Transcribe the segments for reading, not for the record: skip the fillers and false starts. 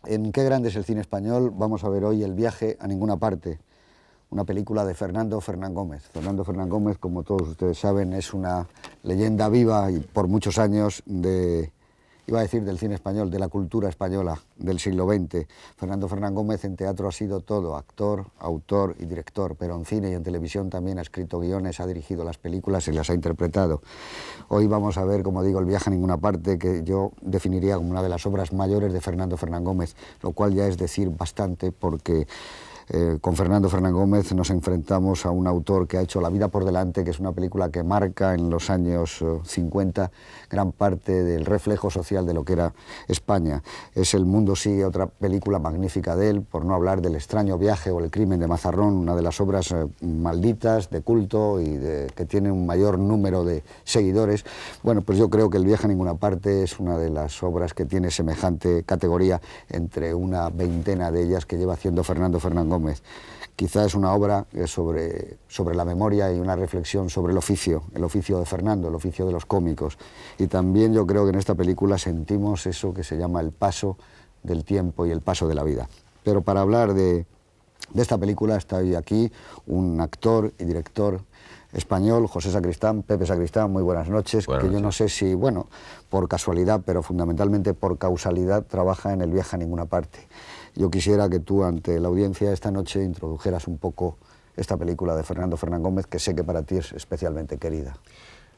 En Qué grande es el cine español vamos a ver hoy El viaje a ninguna parte, una película de Fernando Fernán Gómez. Fernando Fernán Gómez, como todos ustedes saben, es una leyenda viva y por muchos años iba a decir del cine español, de la cultura española del siglo XX. Fernando Fernán Gómez en teatro ha sido todo, actor, autor y director, pero en cine y en televisión también ha escrito guiones, ha dirigido las películas y las ha interpretado. Hoy vamos a ver, como digo, El viaje a ninguna parte, que yo definiría como una de las obras mayores de Fernando Fernán Gómez, lo cual ya es decir bastante porque con Fernando Fernán Gómez nos enfrentamos a un autor que ha hecho La vida por delante, que es una película que marca en los años 50 gran parte del reflejo social de lo que era España. Es El mundo sigue, otra película magnífica de él, por no hablar del extraño viaje o El crimen de Mazarrón, una de las obras malditas, de culto y que tiene un mayor número de seguidores. Bueno, pues yo creo que El viaje a ninguna parte es una de las obras que tiene semejante categoría entre una veintena de ellas que lleva haciendo Fernando Fernán Gómez. Quizá es una obra sobre la memoria y una reflexión sobre el oficio de Fernando, el oficio de los cómicos. Y también yo creo que en esta película sentimos eso que se llama el paso del tiempo y el paso de la vida. Pero para hablar de esta película está hoy aquí un actor y director español, José Sacristán, Pepe Sacristán, muy buenas noches. Buenas noches. Yo no sé si, bueno, por casualidad, pero fundamentalmente por causalidad, trabaja en El viaje a ninguna parte. Yo quisiera que tú, ante la audiencia esta noche, introdujeras un poco esta película de Fernando Fernán Gómez, que sé que para ti es especialmente querida.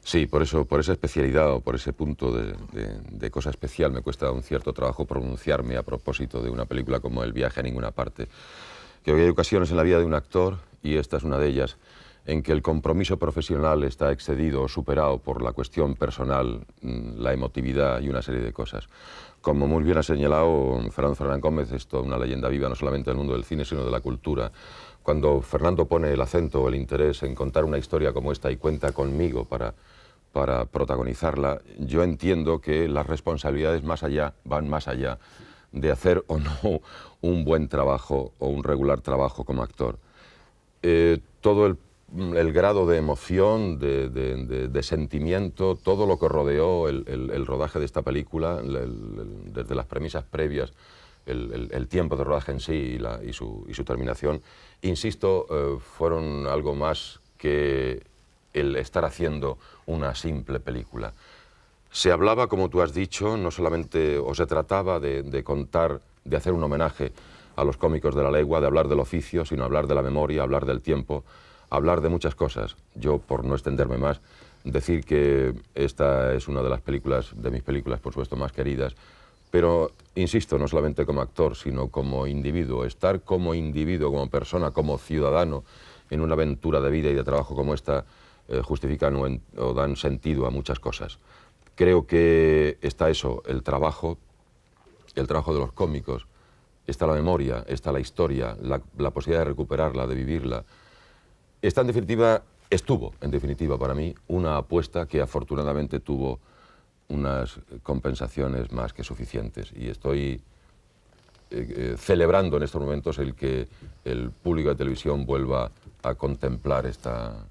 Sí, por esa especialidad o por ese punto de cosa especial me cuesta un cierto trabajo pronunciarme a propósito de una película como El viaje a ninguna parte. Creo que hay ocasiones en la vida de un actor, y esta es una de ellas, en que el compromiso profesional está excedido o superado por la cuestión personal, la emotividad y una serie de cosas. Como muy bien ha señalado, Fernando Fernán Gómez es toda una leyenda viva, no solamente del mundo del cine, sino de la cultura. Cuando Fernando pone el acento o el interés en contar una historia como esta y cuenta conmigo para protagonizarla, yo entiendo que las responsabilidades van más allá de hacer o no un buen trabajo o un regular trabajo como actor. Todo el grado de emoción, de sentimiento, todo lo que rodeó el rodaje de esta película, desde las premisas previas, el tiempo de rodaje en sí y su terminación, insisto, fueron algo más que el estar haciendo una simple película. Se hablaba, como tú has dicho, no solamente, o se trataba de contar, de hacer un homenaje a los cómicos de la legua, de hablar del oficio, sino hablar de la memoria, hablar del tiempo, hablar de muchas cosas. Yo, por no extenderme más, decir que esta es una de las películas, de mis películas, por supuesto, más queridas, pero, insisto, no solamente como actor, sino como individuo. Estar como individuo, como persona, como ciudadano, en una aventura de vida y de trabajo como esta, justifican o dan sentido a muchas cosas. Creo que está eso, el trabajo de los cómicos, está la memoria, está la historia, la posibilidad de recuperarla, de vivirla. Estuvo, en definitiva, para mí, una apuesta que afortunadamente tuvo unas compensaciones más que suficientes. Y estoy celebrando en estos momentos el que el público de televisión vuelva a contemplar esta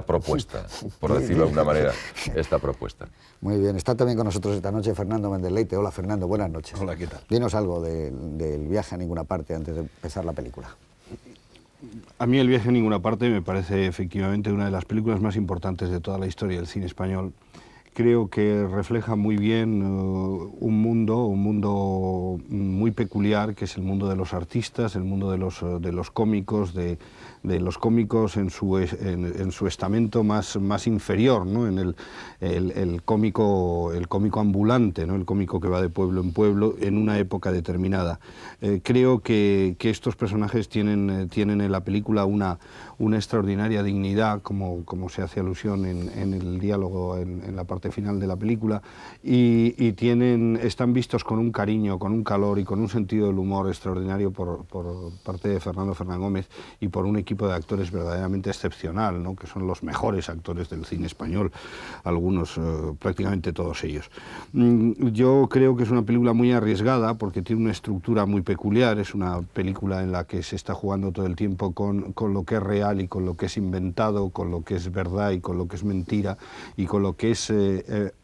propuesta, por decirlo de alguna manera, esta propuesta. Muy bien, está también con nosotros esta noche Fernando Mendeleite. Hola Fernando, buenas noches. Hola, ¿qué tal? Dinos algo del viaje a ninguna parte antes de empezar la película. A mí El viaje a ninguna parte me parece efectivamente una de las películas más importantes de toda la historia del cine español. Creo que refleja muy bien un mundo muy peculiar, que es el mundo de los artistas, el mundo de los cómicos, de los cómicos en su estamento más inferior, ¿no? En el cómico ambulante, ¿no? El cómico que va de pueblo en pueblo en una época determinada. Creo que estos personajes tienen en la película una extraordinaria dignidad, como se hace alusión en el diálogo en la parte final de la película, y están vistos con un cariño, con un calor y con un sentido del humor extraordinario por parte de Fernando Fernán Gómez y por un equipo de actores verdaderamente excepcional, ¿no? Que son los mejores actores del cine español, algunos, prácticamente todos ellos. Yo creo que es una película muy arriesgada porque tiene una estructura muy peculiar, es una película en la que se está jugando todo el tiempo con lo que es real y con lo que es inventado, con lo que es verdad y con lo que es mentira y con lo que es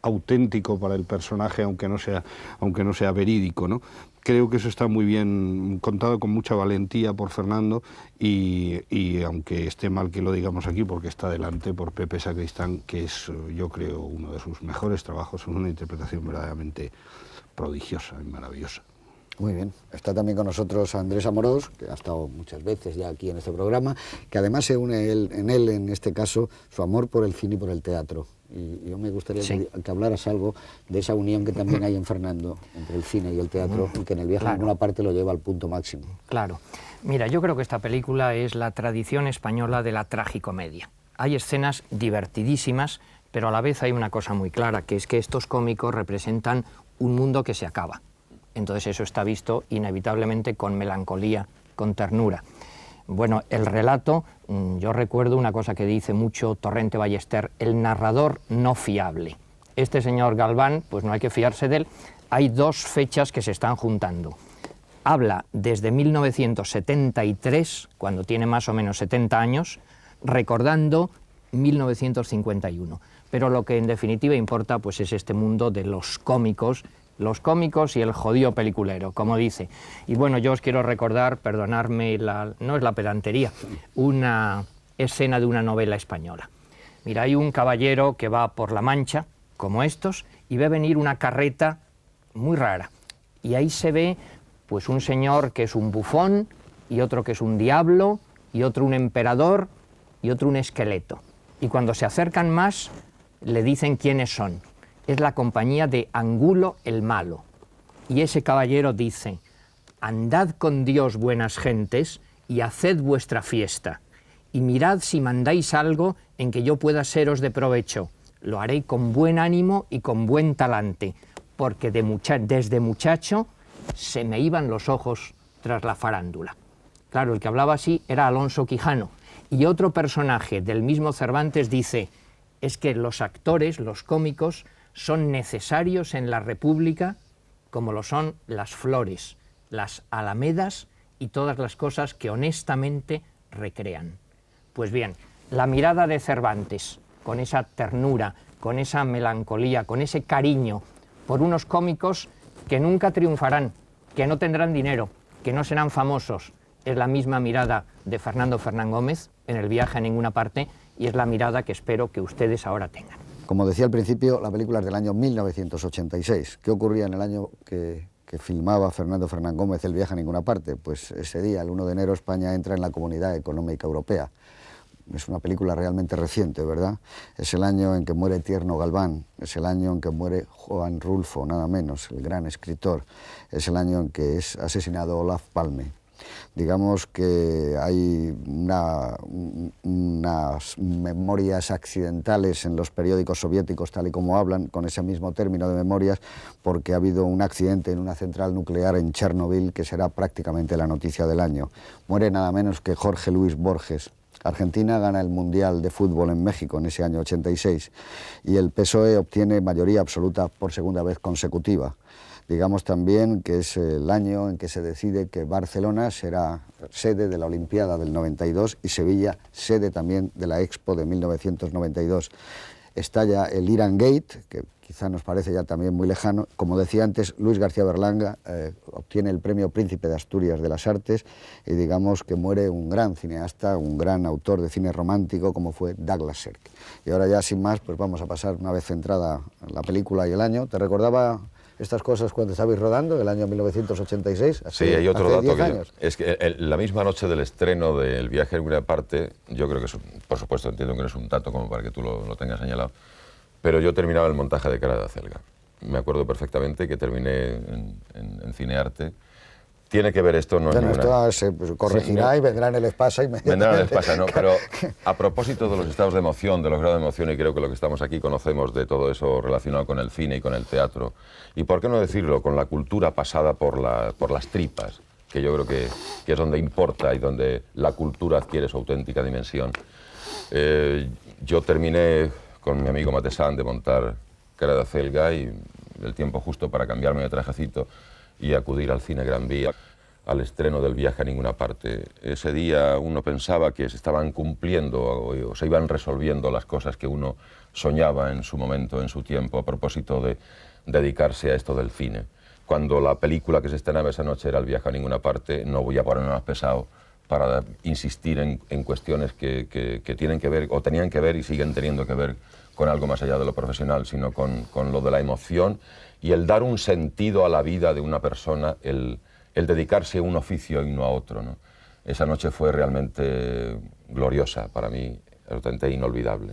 auténtico para el personaje, aunque no sea verídico, ¿no? Creo que eso está muy bien contado, con mucha valentía por Fernando, y aunque esté mal que lo digamos aquí, porque está delante por Pepe Sacristán, que es, yo creo, uno de sus mejores trabajos, es una interpretación verdaderamente prodigiosa y maravillosa. Muy bien. Está también con nosotros Andrés Amorós, que ha estado muchas veces ya aquí en este programa, que además se une en este caso, su amor por el cine y por el teatro. Y yo me gustaría que hablaras algo de esa unión que también hay en Fernando entre el cine y el teatro, y que en el viaje a ninguna parte lo lleva al punto máximo. Claro. Mira, yo creo que esta película es la tradición española de la tragicomedia. Hay escenas divertidísimas, pero a la vez hay una cosa muy clara, que es que estos cómicos representan un mundo que se acaba. Entonces eso está visto inevitablemente con melancolía, con ternura. Bueno, el relato, yo recuerdo una cosa que dice mucho Torrente Ballester, el narrador no fiable. Este señor Galván, pues no hay que fiarse de él. Hay dos fechas que se están juntando. Habla desde 1973, cuando tiene más o menos 70 años, recordando 1951. Pero lo que en definitiva importa pues es este mundo de los cómicos y el jodido peliculero, como dice. Y bueno, yo os quiero recordar, perdonadme, no es la pedantería, una escena de una novela española. Mira, hay un caballero que va por la Mancha, como estos, y ve venir una carreta muy rara. Y ahí se ve pues un señor que es un bufón, y otro que es un diablo, y otro un emperador, y otro un esqueleto. Y cuando se acercan más, le dicen quiénes son. Es la compañía de Angulo el Malo. Y ese caballero dice: andad con Dios, buenas gentes, y haced vuestra fiesta, y mirad si mandáis algo en que yo pueda seros de provecho. Lo haré con buen ánimo y con buen talante, porque desde muchacho se me iban los ojos tras la farándula. Claro, el que hablaba así era Alonso Quijano. Y otro personaje del mismo Cervantes dice: es que los actores, los cómicos, son necesarios en la República como lo son las flores, las alamedas y todas las cosas que honestamente recrean. Pues bien, la mirada de Cervantes, con esa ternura, con esa melancolía, con ese cariño por unos cómicos que nunca triunfarán, que no tendrán dinero, que no serán famosos, es la misma mirada de Fernando Fernán Gómez en El viaje a ninguna parte, y es la mirada que espero que ustedes ahora tengan. Como decía al principio, la película es del año 1986. ¿Qué ocurría en el año que filmaba Fernando Fernán Gómez El viaje a ninguna parte? Pues ese día, el 1 de enero, España entra en la Comunidad Económica Europea. Es una película realmente reciente, ¿verdad? Es el año en que muere Tierno Galván, es el año en que muere Juan Rulfo, nada menos, el gran escritor. Es el año en que es asesinado Olof Palme. Digamos que hay unas memorias accidentales en los periódicos soviéticos, tal y como hablan, con ese mismo término de memorias, porque ha habido un accidente en una central nuclear en Chernobyl que será prácticamente la noticia del año. Muere nada menos que Jorge Luis Borges. Argentina gana el Mundial de Fútbol en México en ese año 86 y el PSOE obtiene mayoría absoluta por segunda vez consecutiva. Digamos también que es el año en que se decide que Barcelona será sede de la Olimpiada del 92 y Sevilla sede también de la Expo de 1992. Estalla el Irán Gate, que quizá nos parece ya también muy lejano. Como decía antes, Luis García Berlanga obtiene el Premio Príncipe de Asturias de las Artes y digamos que muere un gran cineasta, un gran autor de cine romántico como fue Douglas Sirk. Y ahora ya sin más, pues vamos a pasar, una vez centrada la película y el año. ¿Te recordaba estas cosas cuando estabais rodando, el año 1986? Sí, hay otro dato que es que la misma noche del estreno de El viaje a ninguna parte, yo creo que es, por supuesto, entiendo que no es un dato como para que tú lo tengas señalado, pero yo terminaba el montaje de Cara de Acelga. Me acuerdo perfectamente que terminé en Cinearte. Tiene que ver esto, no es bueno, ninguna... esto se corregirá y vendrá en el Espasa inmediatamente. Vendrá en el Espasa, ¿no? Pero a propósito de los estados de emoción, de los grados de emoción, y creo que lo que estamos aquí conocemos de todo eso relacionado con el cine y con el teatro, y por qué no decirlo, con la cultura pasada por las tripas, que yo creo que es donde importa y donde la cultura adquiere su auténtica dimensión. Yo terminé con mi amigo Matesán de montar Cara de Acelga y el tiempo justo para cambiarme de trajecito y acudir al cine Gran Vía. al estreno del Viaje a ninguna parte. Ese día uno pensaba que se estaban cumpliendo o se iban resolviendo las cosas que uno soñaba en su momento, en su tiempo, a propósito de dedicarse a esto del cine. Cuando la película que se estrenaba esa noche era El Viaje a ninguna parte, no voy a ponerme más pesado para insistir en cuestiones que tienen que ver, o tenían que ver y siguen teniendo que ver con algo más allá de lo profesional, sino con lo de la emoción y el dar un sentido a la vida de una persona, el dedicarse a un oficio y no a otro, ¿no? Esa noche fue realmente gloriosa para mí, absolutamente inolvidable.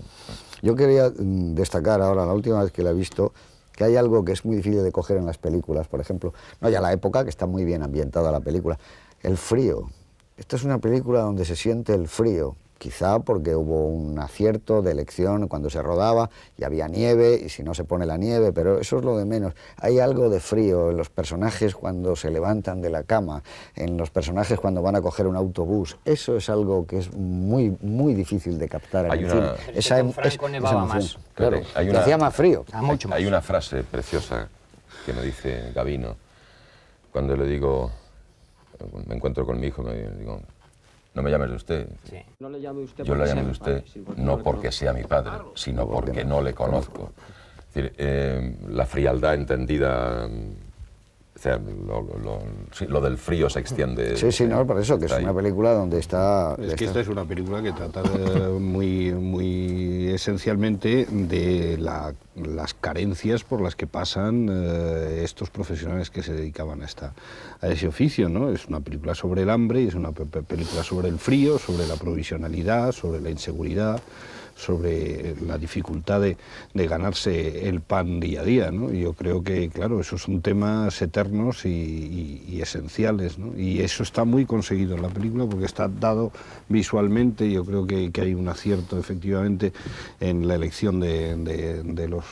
Yo quería destacar ahora, la última vez que la he visto, que hay algo que es muy difícil de coger en las películas, por ejemplo, no ya la época, que está muy bien ambientada la película, el frío. Esta es una película donde se siente el frío, quizá porque hubo un acierto de elección cuando se rodaba y había nieve, y si no se pone la nieve, pero eso es lo de menos. Hay algo de frío en los personajes cuando se levantan de la cama, en los personajes cuando van a coger un autobús. Eso es algo que es muy, muy difícil de captar en el cine. Esa, con Franco nevaba más. Claro, hacía más frío. Mucho más. Hay una frase preciosa que me dice Gavino, cuando le digo, me encuentro con mi hijo, me digo, no me llames de usted. Sí. No le llame usted Yo le porque llamo de sea mi usted padre, sí, no porque sea mi padre, sino porque no le conozco. Es decir, la frialdad entendida, o sea, lo del frío se extiende. Sí, no, por eso, que es ahí. una película donde está... Es que esta es una película que trata muy esencialmente de las carencias por las que pasan estos profesionales que se dedicaban a ese oficio, ¿no? Es una película sobre el hambre, y es una película sobre el frío, sobre la provisionalidad, sobre la inseguridad, sobre la dificultad de ganarse el pan día a día, ¿no? Y yo creo que, claro, esos son temas eternos y esenciales, ¿no? Y eso está muy conseguido en la película porque está dado visualmente. Yo creo que hay un acierto, efectivamente, en la elección de los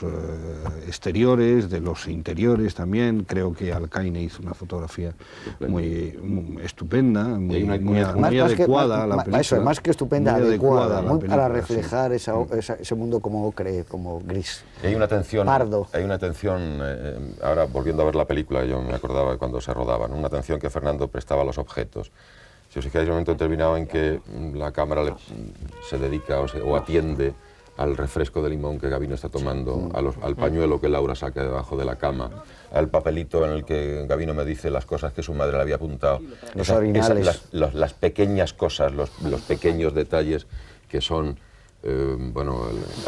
exteriores, de los interiores también. Creo que Alcaine hizo una fotografía muy estupenda, muy adecuada a la película. Eso, más que estupenda, adecuada, muy para película, reflejar ese mundo como ocre, como gris. Y hay una tensión, pardo. Hay una tensión, ahora volviendo a ver la película, yo me acordaba de cuando se rodaba, ¿no? Una atención que Fernando prestaba a los objetos. Si os fijáis, hay un momento determinado en que la cámara se dedica o atiende al refresco de limón que Gavino está tomando, al pañuelo que Laura saca debajo de la cama, al papelito en el que Gavino me dice las cosas que su madre le había apuntado. Los orinales. Las pequeñas cosas, los pequeños detalles que son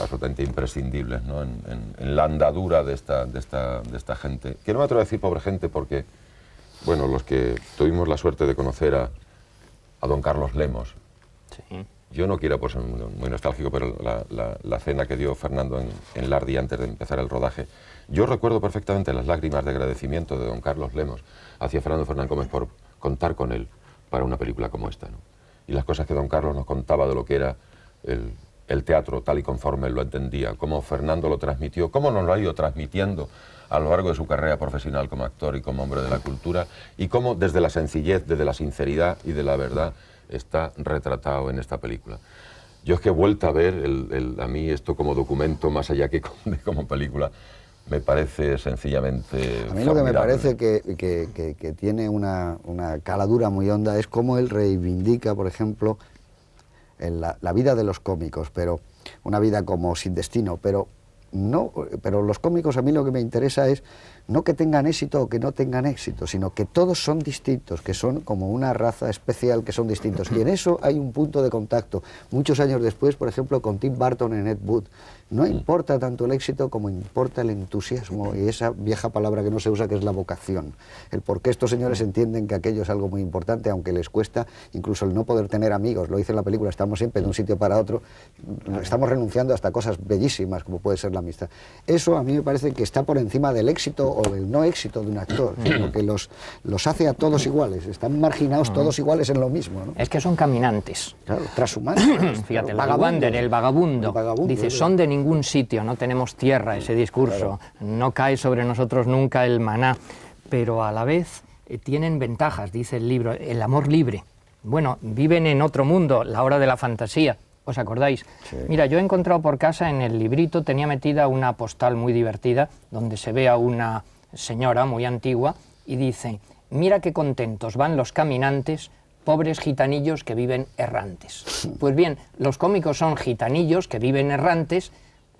absolutamente imprescindibles, ¿no? en la andadura de esta gente. Que no me atrevo a decir pobre gente porque, bueno, los que tuvimos la suerte de conocer a don Carlos Lemos, Sí. yo no quiero ser muy nostálgico, pero la cena que dio Fernando en Lardi antes de empezar el rodaje, yo recuerdo perfectamente las lágrimas de agradecimiento de don Carlos Lemos hacia Fernando Fernán Gómez por contar con él para una película como esta, ¿no? Y las cosas que don Carlos nos contaba de lo que era el teatro tal y conforme él lo entendía, cómo Fernando lo transmitió, cómo nos lo ha ido transmitiendo a lo largo de su carrera profesional como actor y como hombre de la cultura, y cómo desde la sencillez, desde la sinceridad y de la verdad está retratado en esta película. Yo es que he vuelto a ver, a mí esto como documento, más allá que como película, me parece sencillamente A mí lo que me formidable. parece que tiene una caladura muy honda es cómo él reivindica, por ejemplo, la vida de los cómicos, pero una vida como sin destino, pero los cómicos, a mí lo que me interesa es no que tengan éxito o que no tengan éxito, sino que todos son distintos, que son como una raza especial, que son distintos. Y en eso hay un punto de contacto. Muchos años después, por ejemplo, con Tim Burton en Ed Wood, no importa tanto el éxito como importa el entusiasmo y esa vieja palabra que no se usa, que es la vocación. El por qué estos señores entienden que aquello es algo muy importante, aunque les cuesta incluso el no poder tener amigos. Lo dice en la película, estamos siempre de un sitio para otro, estamos renunciando hasta cosas bellísimas como puede ser la amistad. Eso a mí me parece que está por encima del éxito o del no éxito de un actor, sino que los hace a todos iguales, están marginados todos iguales en lo mismo, ¿no? Es que son caminantes. Claro, transhumanos. Fíjate, Claro, el vagabundo, dice, son de ningún sitio, no tenemos tierra, ese discurso, no cae sobre nosotros nunca el maná, pero a la vez tienen ventajas, dice el libro, el amor libre. Bueno, viven en otro mundo, la hora de la fantasía, ¿os acordáis? Sí. Mira, yo he encontrado por casa en el librito, tenía metida una postal muy divertida, donde se ve a una señora muy antigua y dice, mira qué contentos van los caminantes, pobres gitanillos que viven errantes. Pues bien, los cómicos son gitanillos que viven errantes,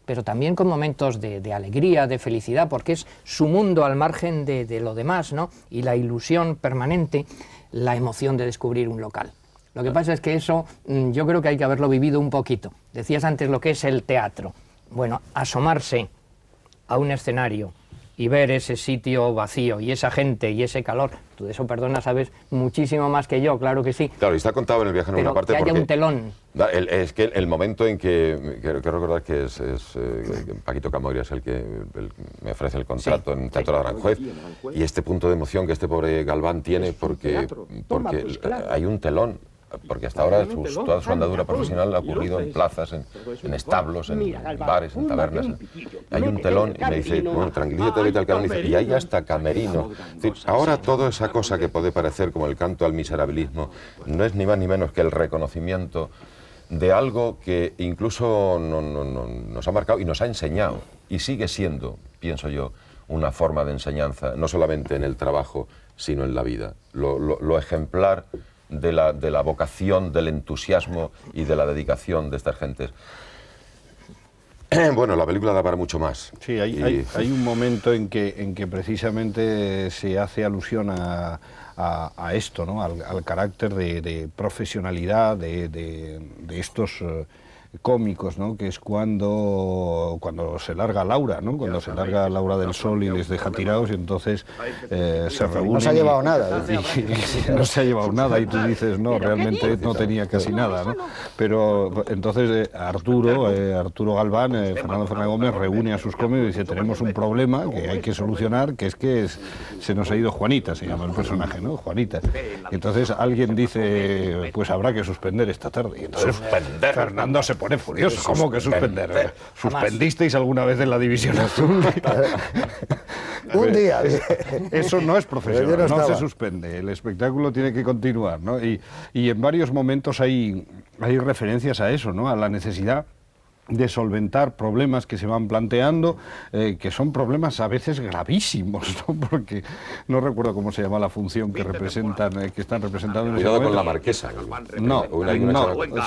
pero también con momentos de alegría, de felicidad, porque es su mundo al margen de lo demás, ¿no? Y la ilusión permanente, la emoción de descubrir un local. Lo que pasa es que eso yo creo que hay que haberlo vivido un poquito. Decías antes lo que es el teatro. Bueno, asomarse a un escenario y ver ese sitio vacío y esa gente y ese calor, tú de eso, perdona, sabes muchísimo más que yo, claro que sí. Claro, y está contado en el viaje en alguna parte que haya porque un telón. Es que el momento en que, quiero recordar que Paquito Camoira es el que me ofrece el contrato en Teatro de Aranjuez, y este punto de emoción que este pobre Galván tiene porque hay un telón. Porque hasta ahora toda su andadura profesional ha ocurrido en plazas, en establos, en bares, en tabernas. Hay un telón y me dice, bueno, tranquilízate, vete al camerino. Y hay hasta camerino. Es decir, ahora toda esa cosa que puede parecer como el canto al miserabilismo no es ni más ni menos que el reconocimiento de algo que incluso nos ha marcado y nos ha enseñado. Y sigue siendo, pienso yo, una forma de enseñanza, no solamente en el trabajo, sino en la vida. Lo ejemplar de la vocación, del entusiasmo y de la dedicación de estas gentes. Bueno, la película da para mucho más. Sí, hay un momento en que precisamente se hace alusión a esto, ¿no? Al carácter de profesionalidad de estos cómicos, ¿no? Que es cuando se larga Laura, ¿no? Cuando se larga Laura del Sol y les deja tirados, y entonces se reúnen. No se ha llevado nada. No se ha llevado nada, y tú dices, no, realmente no tenía casi nada, ¿no? Pero entonces Arturo Galván, Fernando Fernández Gómez, reúne a sus cómicos y dice, tenemos un problema que hay que solucionar, que es que se nos ha ido Juanita, se llama el personaje, ¿no? Juanita. Y entonces alguien dice, pues habrá que suspender esta tarde. Y entonces Fernando se pone furioso. ¿Cómo que suspender? ¿Suspendisteis alguna vez en la División Azul? Un día. Eso no es profesional, no se estaba. suspende. El espectáculo tiene que continuar, ¿no? Y en varios momentos hay referencias a eso, ¿no? A la necesidad de solventar problemas que se van planteando, que son problemas a veces gravísimos, ¿no? Porque no recuerdo cómo se llama la función que están representando en ese Cuidado momento. con la marquesa. No,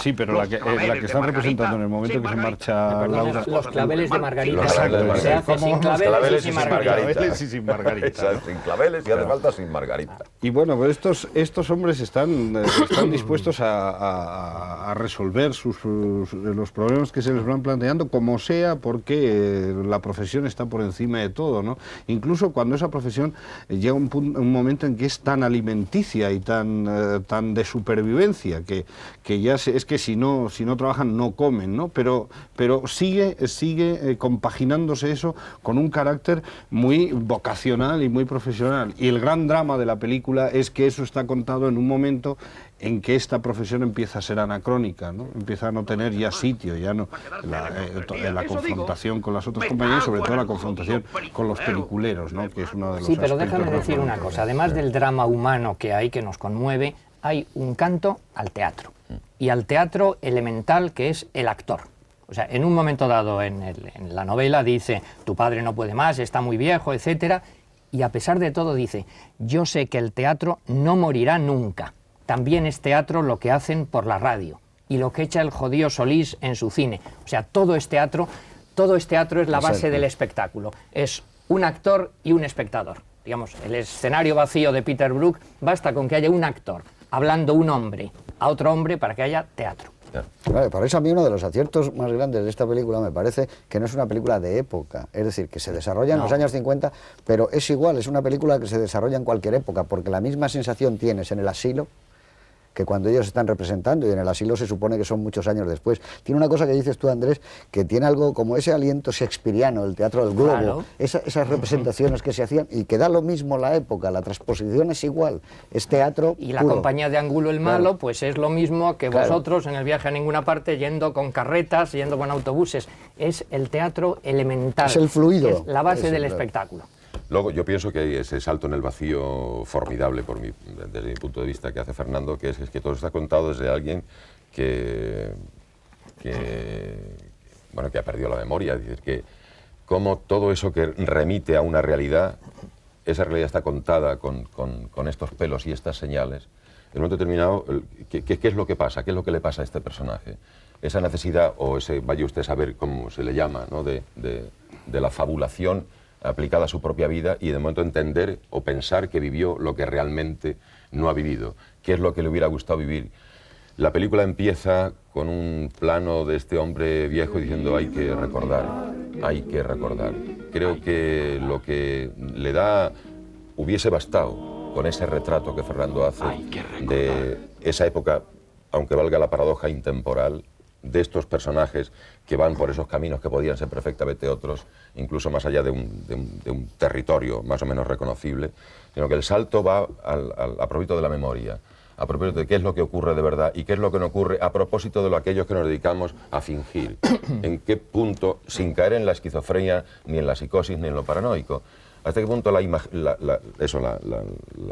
sí, pero la que están representando en el momento que se marcha Laura. Los claveles de Margarita. Los claveles de Se hace sin claveles y sin Margarita. Claveles y sin Margarita, ¿no? Sin claveles y hace falta sin Margarita. Y bueno, pues estos hombres están dispuestos a resolver los problemas que se les van planteando, como sea, porque la profesión está por encima de todo, ¿no? Incluso cuando esa profesión llega a un momento en que es tan alimenticia y tan de supervivencia, que ya es que si no trabajan no comen, ¿no? Pero sigue compaginándose eso con un carácter muy vocacional y muy profesional. Y el gran drama de la película es que eso está contado en un momento en que esta profesión empieza a ser anacrónica, ¿no? Empieza a no tener ya sitio, ya no la confrontación con las otras compañías, sobre todo la confrontación con los peliculeros, ¿no? Que es uno de los Sí, pero aspectos déjame decir una cosa, además del drama humano que hay, que nos conmueve, hay un canto al teatro, y al teatro elemental, que es el actor. O sea, en un momento dado en la novela dice, tu padre no puede más, está muy viejo, etcétera, y a pesar de todo dice, yo sé que el teatro no morirá nunca. También es teatro lo que hacen por la radio y lo que echa el jodido Solís en su cine. O sea, todo es teatro es la base del espectáculo. Es un actor y un espectador. Digamos, el escenario vacío de Peter Brook, basta con que haya un actor hablando un hombre a otro hombre para que haya teatro. Vale, por eso a mí uno de los aciertos más grandes de esta película me parece que no es una película de época, es decir, que se desarrolla en los años 50, pero es igual, es una película que se desarrolla en cualquier época, porque la misma sensación tienes en el asilo que cuando ellos están representando, y en el asilo se supone que son muchos años después. Tiene una cosa que dices tú, Andrés, que tiene algo como ese aliento shakespeariano, el teatro del globo, claro. Esas representaciones que se hacían, y que da lo mismo la época, la transposición es igual, es teatro Y la puro. compañía de Angulo el Malo, Claro. pues es lo mismo que Claro. vosotros en el viaje a ninguna parte, yendo con carretas, yendo con autobuses. Es el teatro elemental. Es el fluido. Es la base Eso, del claro. espectáculo. Luego, yo pienso que hay ese salto en el vacío formidable, desde mi punto de vista, que hace Fernando, que es que todo está contado desde alguien que ha perdido la memoria. Es decir, que como todo eso que remite a una realidad esa realidad está contada con estos pelos y estas señales, en un momento determinado, ¿qué es lo que pasa? ¿Qué es lo que le pasa a este personaje? Esa necesidad, o ese, vaya usted a saber cómo se le llama, ¿no? de la fabulación aplicada a su propia vida y de momento entender o pensar que vivió lo que realmente no ha vivido. ¿Qué es lo que le hubiera gustado vivir? La película empieza con un plano de este hombre viejo diciendo hay que recordar, hay que recordar. Creo que lo que le da hubiese bastado con ese retrato que Fernando hace de esa época, aunque valga la paradoja, intemporal, de estos personajes que van por esos caminos que podían ser perfectamente otros, incluso más allá de un territorio más o menos reconocible, sino que el salto va a propósito de la memoria, a propósito de qué es lo que ocurre de verdad y qué es lo que no ocurre a propósito de lo aquellos que nos dedicamos a fingir. En qué punto, sin caer en la esquizofrenia, ni en la psicosis, ni en lo paranoico, hasta qué punto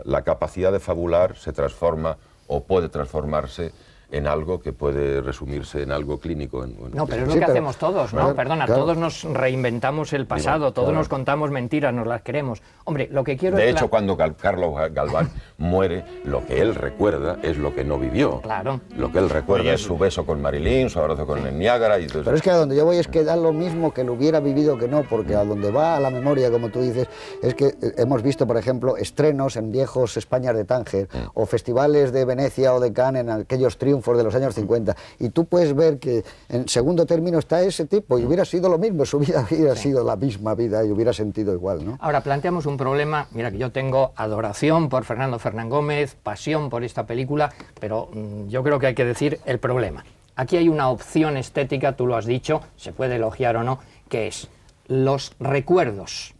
la capacidad de fabular se transforma o puede transformarse en algo que puede resumirse en algo clínico. No, pero es lo que hacemos todos, ¿no? Claro, Perdona, claro. todos nos reinventamos el pasado, todos nos contamos mentiras, nos las queremos. Hombre, lo que quiero De es... hecho, cuando Carlos Galván muere, lo que él recuerda es lo que no vivió. Claro. Lo que él recuerda es su beso con Marilyn, su abrazo con el Niágara y todo eso. Pero es que a donde yo voy es que da lo mismo que lo hubiera vivido que no, porque a donde va a la memoria, como tú dices, es que hemos visto, por ejemplo, estrenos en viejos Españas de Tánger, o festivales de Venecia o de Cannes en aquellos triunfos de los años 50, y tú puedes ver que en segundo término está ese tipo, y hubiera sido lo mismo, su vida hubiera sido la misma vida y hubiera sentido igual, ¿no? Ahora planteamos un problema, mira que yo tengo adoración por Fernando Fernán Gómez, pasión por esta película, pero yo creo que hay que decir el problema. Aquí hay una opción estética, tú lo has dicho, se puede elogiar o no, que es los recuerdos,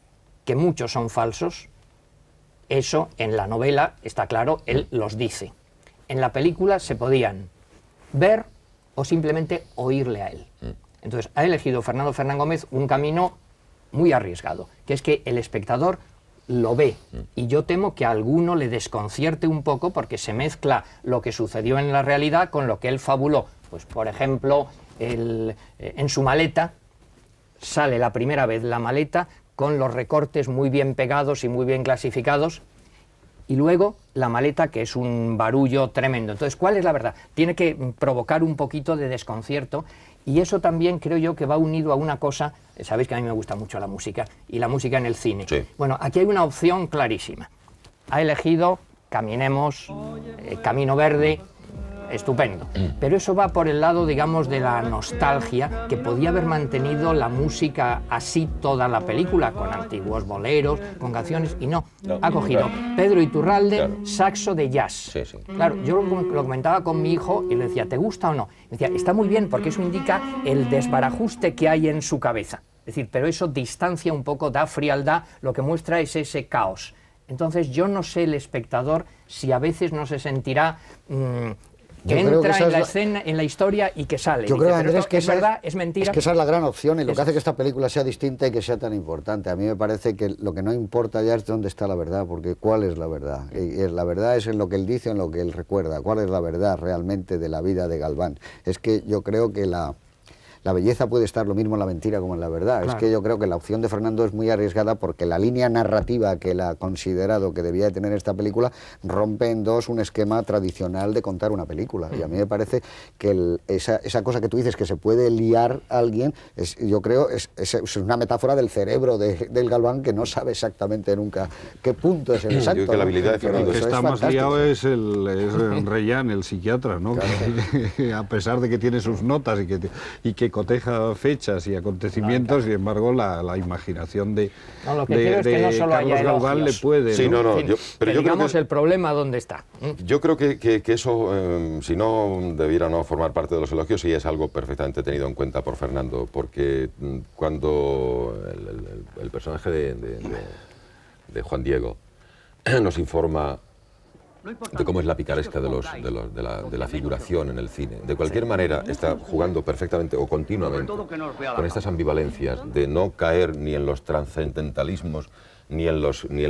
que muchos son falsos, eso en la novela, está claro, él los dice. En la película se podían ver o simplemente oírle a él. Entonces ha elegido Fernando Fernán Gómez un camino muy arriesgado, que es que el espectador lo ve, y yo temo que a alguno le desconcierte un poco porque se mezcla lo que sucedió en la realidad con lo que él fabuló. Pues por ejemplo, en su maleta sale la primera vez la maleta con los recortes muy bien pegados y muy bien clasificados, y luego la maleta, que es un barullo tremendo. Entonces, ¿cuál es la verdad? Tiene que provocar un poquito de desconcierto, y eso también creo yo que va unido a una cosa. Sabéis que a mí me gusta mucho la música, y la música en el cine. Sí. Bueno, aquí hay una opción clarísima. Ha elegido Caminemos, Camino Verde, estupendo. Pero eso va por el lado, digamos, de la nostalgia, que podía haber mantenido la música así toda la película, con antiguos boleros, con canciones, y no. Ha cogido Pedro Iturralde, Claro. saxo de jazz. Sí, sí. Claro, yo lo comentaba con mi hijo y le decía, ¿te gusta o no? Me decía, está muy bien porque eso indica el desbarajuste que hay en su cabeza. Es decir, pero eso distancia un poco, da frialdad, lo que muestra es ese caos. Entonces yo no sé el espectador si a veces no se sentirá... que Yo creo que entra esa en es la la- escena, en la historia y que sale. Yo Dice, creo, pero Andrés, esto que es esa verdad, es mentira. Es que esa es la gran opción y lo Es- que hace que esta película sea distinta y que sea tan importante. A mí me parece que lo que no importa ya es dónde está la verdad, porque ¿cuál es la verdad? Y la verdad es en lo que él dice, en lo que él recuerda. ¿Cuál es la verdad realmente de la vida de Galván? Es que yo creo que la belleza puede estar lo mismo en la mentira como en la verdad. Claro. Es que yo creo que la opción de Fernando es muy arriesgada porque la línea narrativa que él ha considerado que debía de tener esta película rompe en dos un esquema tradicional de contar una película. Y a mí me parece que esa cosa que tú dices, que se puede liar a alguien, yo creo es una metáfora del cerebro del Galván, que no sabe exactamente nunca qué punto es el exacto. Yo creo que la habilidad de Pero Fernando El que eso está es más fantástico. liado es Reyán, el psiquiatra, ¿no? Que, a pesar de que tiene sus notas y que coteja fechas y acontecimientos, sin embargo, la imaginación de, No, lo que quiero es que no solo Carlos haya Galván elogios. le puede... Sí, no, En fin, pero que yo creo digamos que... el problema dónde está. Yo creo que eso, si no debiera no formar parte de los elogios, sí es algo perfectamente tenido en cuenta por Fernando, porque cuando el personaje de Juan Diego nos informa de cómo es la picaresca de la figuración en el cine, de cualquier manera está jugando perfectamente o continuamente con estas ambivalencias de no caer ni en los trascendentalismos, ni en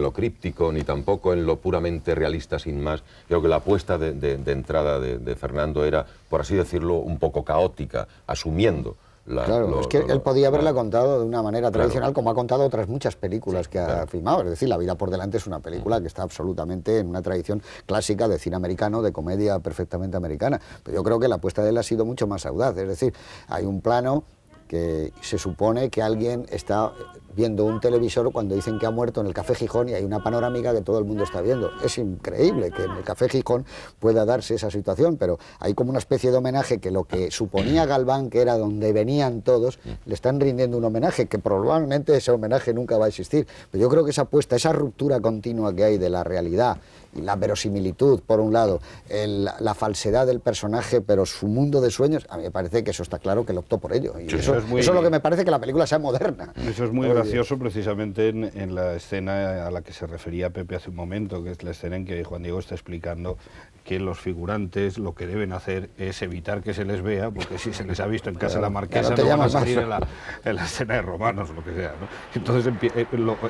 lo críptico, ni tampoco en lo puramente realista sin más. Creo que la apuesta de entrada de Fernando era, por así decirlo, un poco caótica, asumiendo Claro, es que él podía haberla contado de una manera tradicional, como ha contado otras muchas películas que ha filmado. Es decir, La vida por delante es una película que está absolutamente en una tradición clásica de cine americano, de comedia perfectamente americana. Pero yo creo que la apuesta de él ha sido mucho más audaz. Es decir, hay un plano que se supone que alguien está viendo un televisor cuando dicen que ha muerto en el Café Gijón, y hay una panorámica que todo el mundo está viendo. Es increíble que en el Café Gijón pueda darse esa situación, pero hay como una especie de homenaje que lo que suponía Galván, que era donde venían todos, le están rindiendo un homenaje, que probablemente ese homenaje nunca va a existir. Pero yo creo que esa apuesta, esa ruptura continua que hay de la realidad y la verosimilitud, por un lado, la falsedad del personaje, pero su mundo de sueños, a mí me parece que eso está claro que él optó por ello. Y eso es lo que me parece que la película sea moderna. Eso es muy gracioso precisamente en la escena a la que se refería Pepe hace un momento, que es la escena en que Juan Diego está explicando que los figurantes lo que deben hacer es evitar que se les vea, porque si se les ha visto en casa de la Marquesa, no van a salir en la escena de Romanos, lo que sea, ¿no? Entonces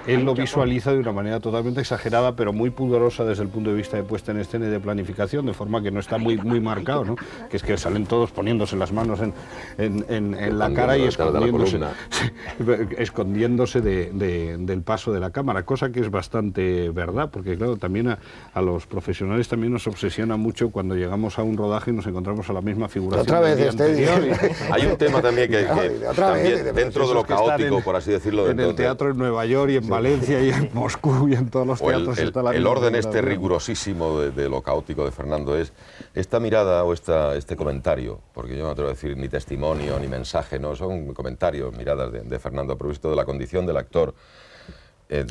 él lo visualiza de una manera totalmente exagerada, pero muy pudorosa desde el punto de vista de puesta en escena y de planificación, de forma que no está muy marcado, ¿no? Que es que salen todos poniéndose las manos en la cara y escondiéndose del paso de la cámara, cosa que es bastante verdad, porque claro, también a los profesionales también nos obsesiona mucho cuando llegamos a un rodaje y nos encontramos a la misma figuración. Otra vez Hay un tema también que también, dentro de lo caótico, por así decirlo, en el teatro en Nueva York y en Valencia y en Moscú y en todos los teatros está la el orden rigurosísimo de lo caótico de Fernando es esta mirada o este comentario, porque yo no me atrevo a decir ni testimonio ni mensaje, no, son comentarios, miradas de Fernando a propósito de la condición del actor.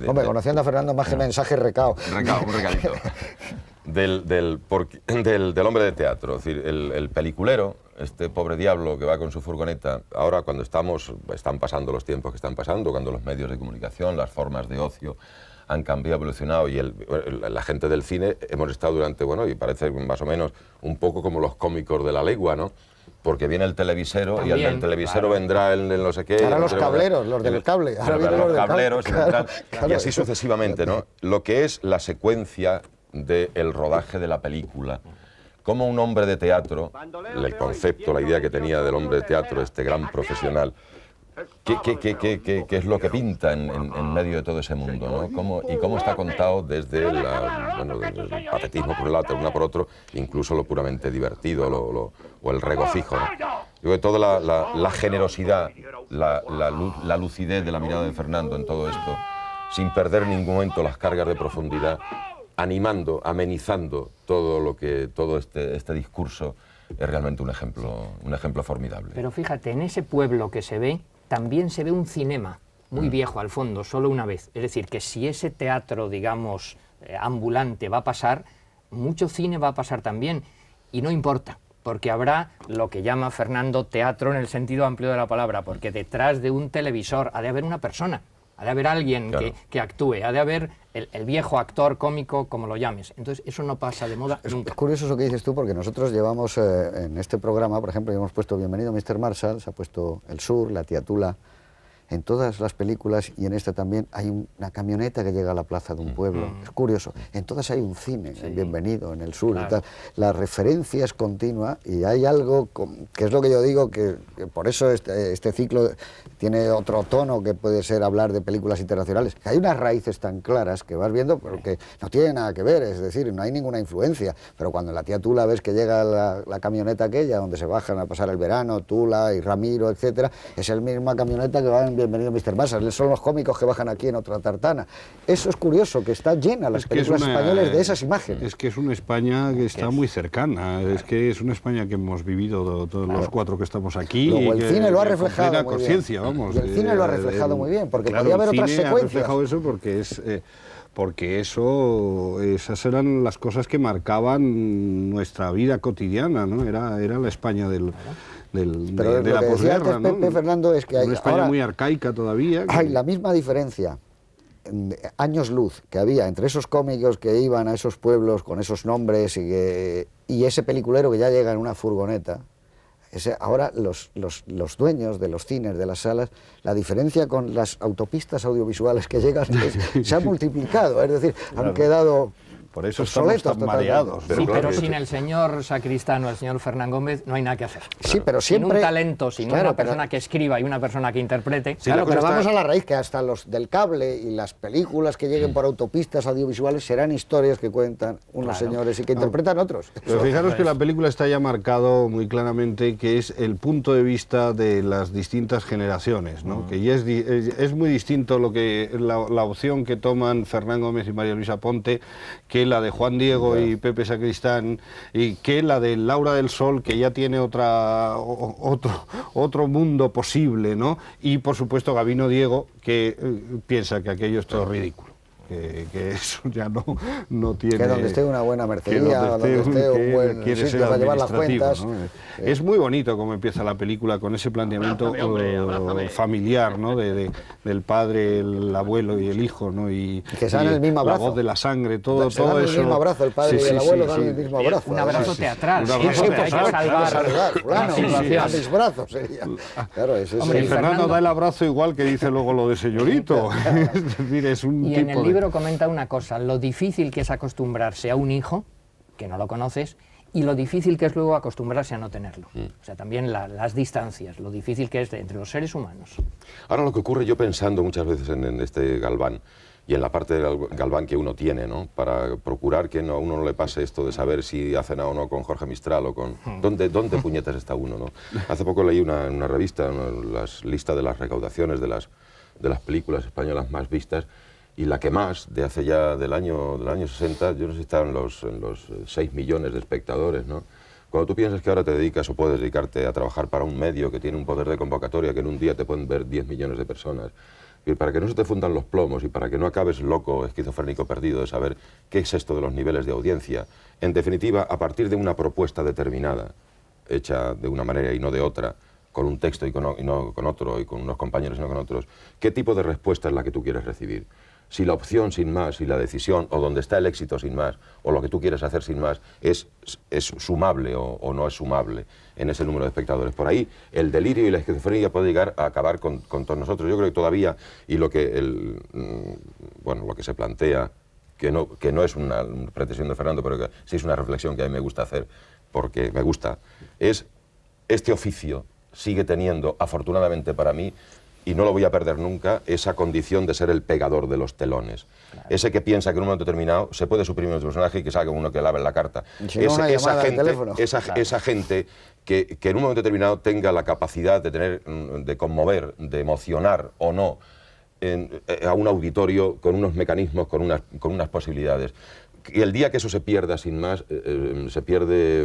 Hombre, conociendo a Fernando, más que mensaje, recado. Un recadito. Del hombre de teatro, es decir, el peliculero, este pobre diablo que va con su furgoneta. Ahora, cuando están pasando los tiempos que están pasando, cuando los medios de comunicación, las formas de ocio han cambiado, evolucionado, y la gente del cine hemos estado durante, y parece más o menos un poco como los cómicos de la legua, ¿no? Porque viene el televisero también, y al del televisero vendrá el no sé qué. Ahora los cableros, los del cable. Ahora vienen los cableros, y así sucesivamente, ¿no? Lo que es la secuencia del rodaje de la película. Como un hombre de teatro, el concepto, la idea que tenía del hombre de teatro, este gran profesional, ¿qué es lo que pinta en medio de todo ese mundo, ¿no? Cómo está contado desde el patetismo por un lado, una por otro, incluso lo puramente divertido o el regocijo, ¿no? Yo creo que toda la generosidad, la lucidez de la mirada de Fernando en todo esto, sin perder en ningún momento las cargas de profundidad, animando, amenizando todo este discurso, es realmente un ejemplo formidable. Pero fíjate, en ese pueblo que se ve, también se ve un cinema muy viejo al fondo, solo una vez. Es decir, que si ese teatro, digamos, ambulante va a pasar, mucho cine va a pasar también, y no importa, porque habrá lo que llama Fernando teatro en el sentido amplio de la palabra, porque detrás de un televisor ha de haber una persona, ha de haber alguien que actúe, ha de haber el viejo actor cómico, como lo llames. Entonces, eso no pasa de moda nunca. Es curioso eso que dices tú, porque nosotros llevamos en este programa, por ejemplo, hemos puesto Bienvenido Mr. Marshall, se ha puesto El Sur, La Tía Tula. En todas las películas, y en esta también, hay una camioneta que llega a la plaza de un pueblo. Es curioso. En todas hay un cine, en Bienvenido, en El Sur y tal. La referencia es continua, y hay algo que es lo que yo digo, que por eso este ciclo tiene otro tono que puede ser hablar de películas internacionales. Que hay unas raíces tan claras que vas viendo, pero que no tiene nada que ver, es decir, no hay ninguna influencia. Pero cuando en La Tía Tula ves que llega la camioneta aquella, donde se bajan a pasar el verano, Tula y Ramiro, etcétera, es la misma camioneta que va en Bienvenido Mr. Marshall, son los cómicos que bajan aquí en otra tartana. Eso es curioso, que está llena las películas españolas de esas imágenes. Es que es una España que está muy cercana, es que es una España que hemos vivido todos los cuatro que estamos aquí. Luego, el cine lo ha reflejado muy bien. Vamos, y el cine lo ha reflejado muy bien, porque claro, podía haber otras secuencias. Ha reflejado eso porque esas eran las cosas que marcaban nuestra vida cotidiana, ¿no? Era la España de la posguerra, ¿no? Pepe, Fernando, es que hay una España muy arcaica todavía. Hay la misma diferencia, años luz, que había entre esos cómicos que iban a esos pueblos con esos nombres y ese peliculero que ya llega en una furgoneta. Ahora los dueños de los cines, de las salas, la diferencia con las autopistas audiovisuales que llegan se ha multiplicado, es decir, han quedado Por eso estamos obsoletos tan mareados. Sí, claro pero que- sin el señor Sacristán o el señor Fernán Gómez no hay nada que hacer. Sí, pero siempre... Sin un talento, sin Claro, una pero- persona que escriba y una persona que interprete. Sí, la Claro, cosa pero está- vamos a la raíz, que hasta los del cable y las películas que lleguen por autopistas audiovisuales serán historias que cuentan unos señores y que interpretan otros. Pero fijaros que la película está ya marcado muy claramente que es el punto de vista de las distintas generaciones, ¿no? Que ya es muy distinto la opción que toman Fernán Gómez y María Luisa Ponte que la de Juan Diego y Pepe Sacristán, y que la de Laura del Sol, que ya tiene otro mundo posible, ¿no? Y por supuesto Gabino Diego, que piensa que aquello es todo ridículo. Que eso ya no tiene... Que donde esté una buena que mercería, o donde esté un buen quiere sitio ser para llevar las administrativo, cuentas. ¿no? Es muy bonito cómo empieza la película con ese planteamiento familiar, ¿no? Del padre, el abuelo y el hijo, ¿no? Y que se dan el mismo abrazo. La voz de la sangre, todo Se dan el eso. mismo abrazo, el padre y el abuelo dan el mismo abrazo. Un abrazo además. teatral. Un sí, abrazo porque hay que teatral, salvar Fulano, la situación. a mis brazos sería. Claro, ese es Hombre, Y y Fernando Fernando da el abrazo igual que dice luego lo de señorito. Es decir, es un Y en tipo el de- libro comenta una cosa, lo difícil que es acostumbrarse a un hijo, que no lo conoces, y lo difícil que es luego acostumbrarse a no tenerlo. O sea, también las distancias, lo difícil que es entre los seres humanos. Ahora lo que ocurre, yo pensando muchas veces en este Galván y en la parte del Galván que uno tiene, ¿no? Para procurar que a uno no le pase esto de saber si ha cenado o no con Jorge Mistral o con... ¿Dónde puñetas está uno, no? Hace poco leí una revista, las listas de las recaudaciones de las películas españolas más vistas, y la que más, de hace ya del año 60, yo no sé si está en los 6 millones de espectadores, ¿no? Cuando tú piensas que ahora te dedicas o puedes dedicarte a trabajar para un medio que tiene un poder de convocatoria, que en un día te pueden ver 10 millones de personas, y para que no se te fundan los plomos y para que no acabes loco, esquizofrénico, perdido de saber qué es esto de los niveles de audiencia, en definitiva, a partir de una propuesta determinada, hecha de una manera y no de otra, con un texto y no con otro, y con unos compañeros y no con otros, ¿qué tipo de respuesta es la que tú quieres recibir? Si la opción sin más, si la decisión, o donde está el éxito sin más, o lo que tú quieres hacer sin más, es sumable o no es sumable en ese número de espectadores. Por ahí el delirio y la esquizofrenia puede llegar a acabar con todos nosotros. Yo creo que todavía, y lo que se plantea, que no es una pretensión de Fernando, pero que sí es una reflexión que a mí me gusta hacer, porque me gusta, es este oficio sigue teniendo, afortunadamente para mí, y no lo voy a perder nunca, esa condición de ser el pegador de los telones. Claro. Ese que piensa que en un momento determinado se puede suprimir otro personaje y que salga uno que lave la carta. Esa gente que en un momento determinado tenga la capacidad de conmover, de emocionar o no a un auditorio con unos mecanismos, con unas posibilidades. Y el día que eso se pierda sin más, se pierde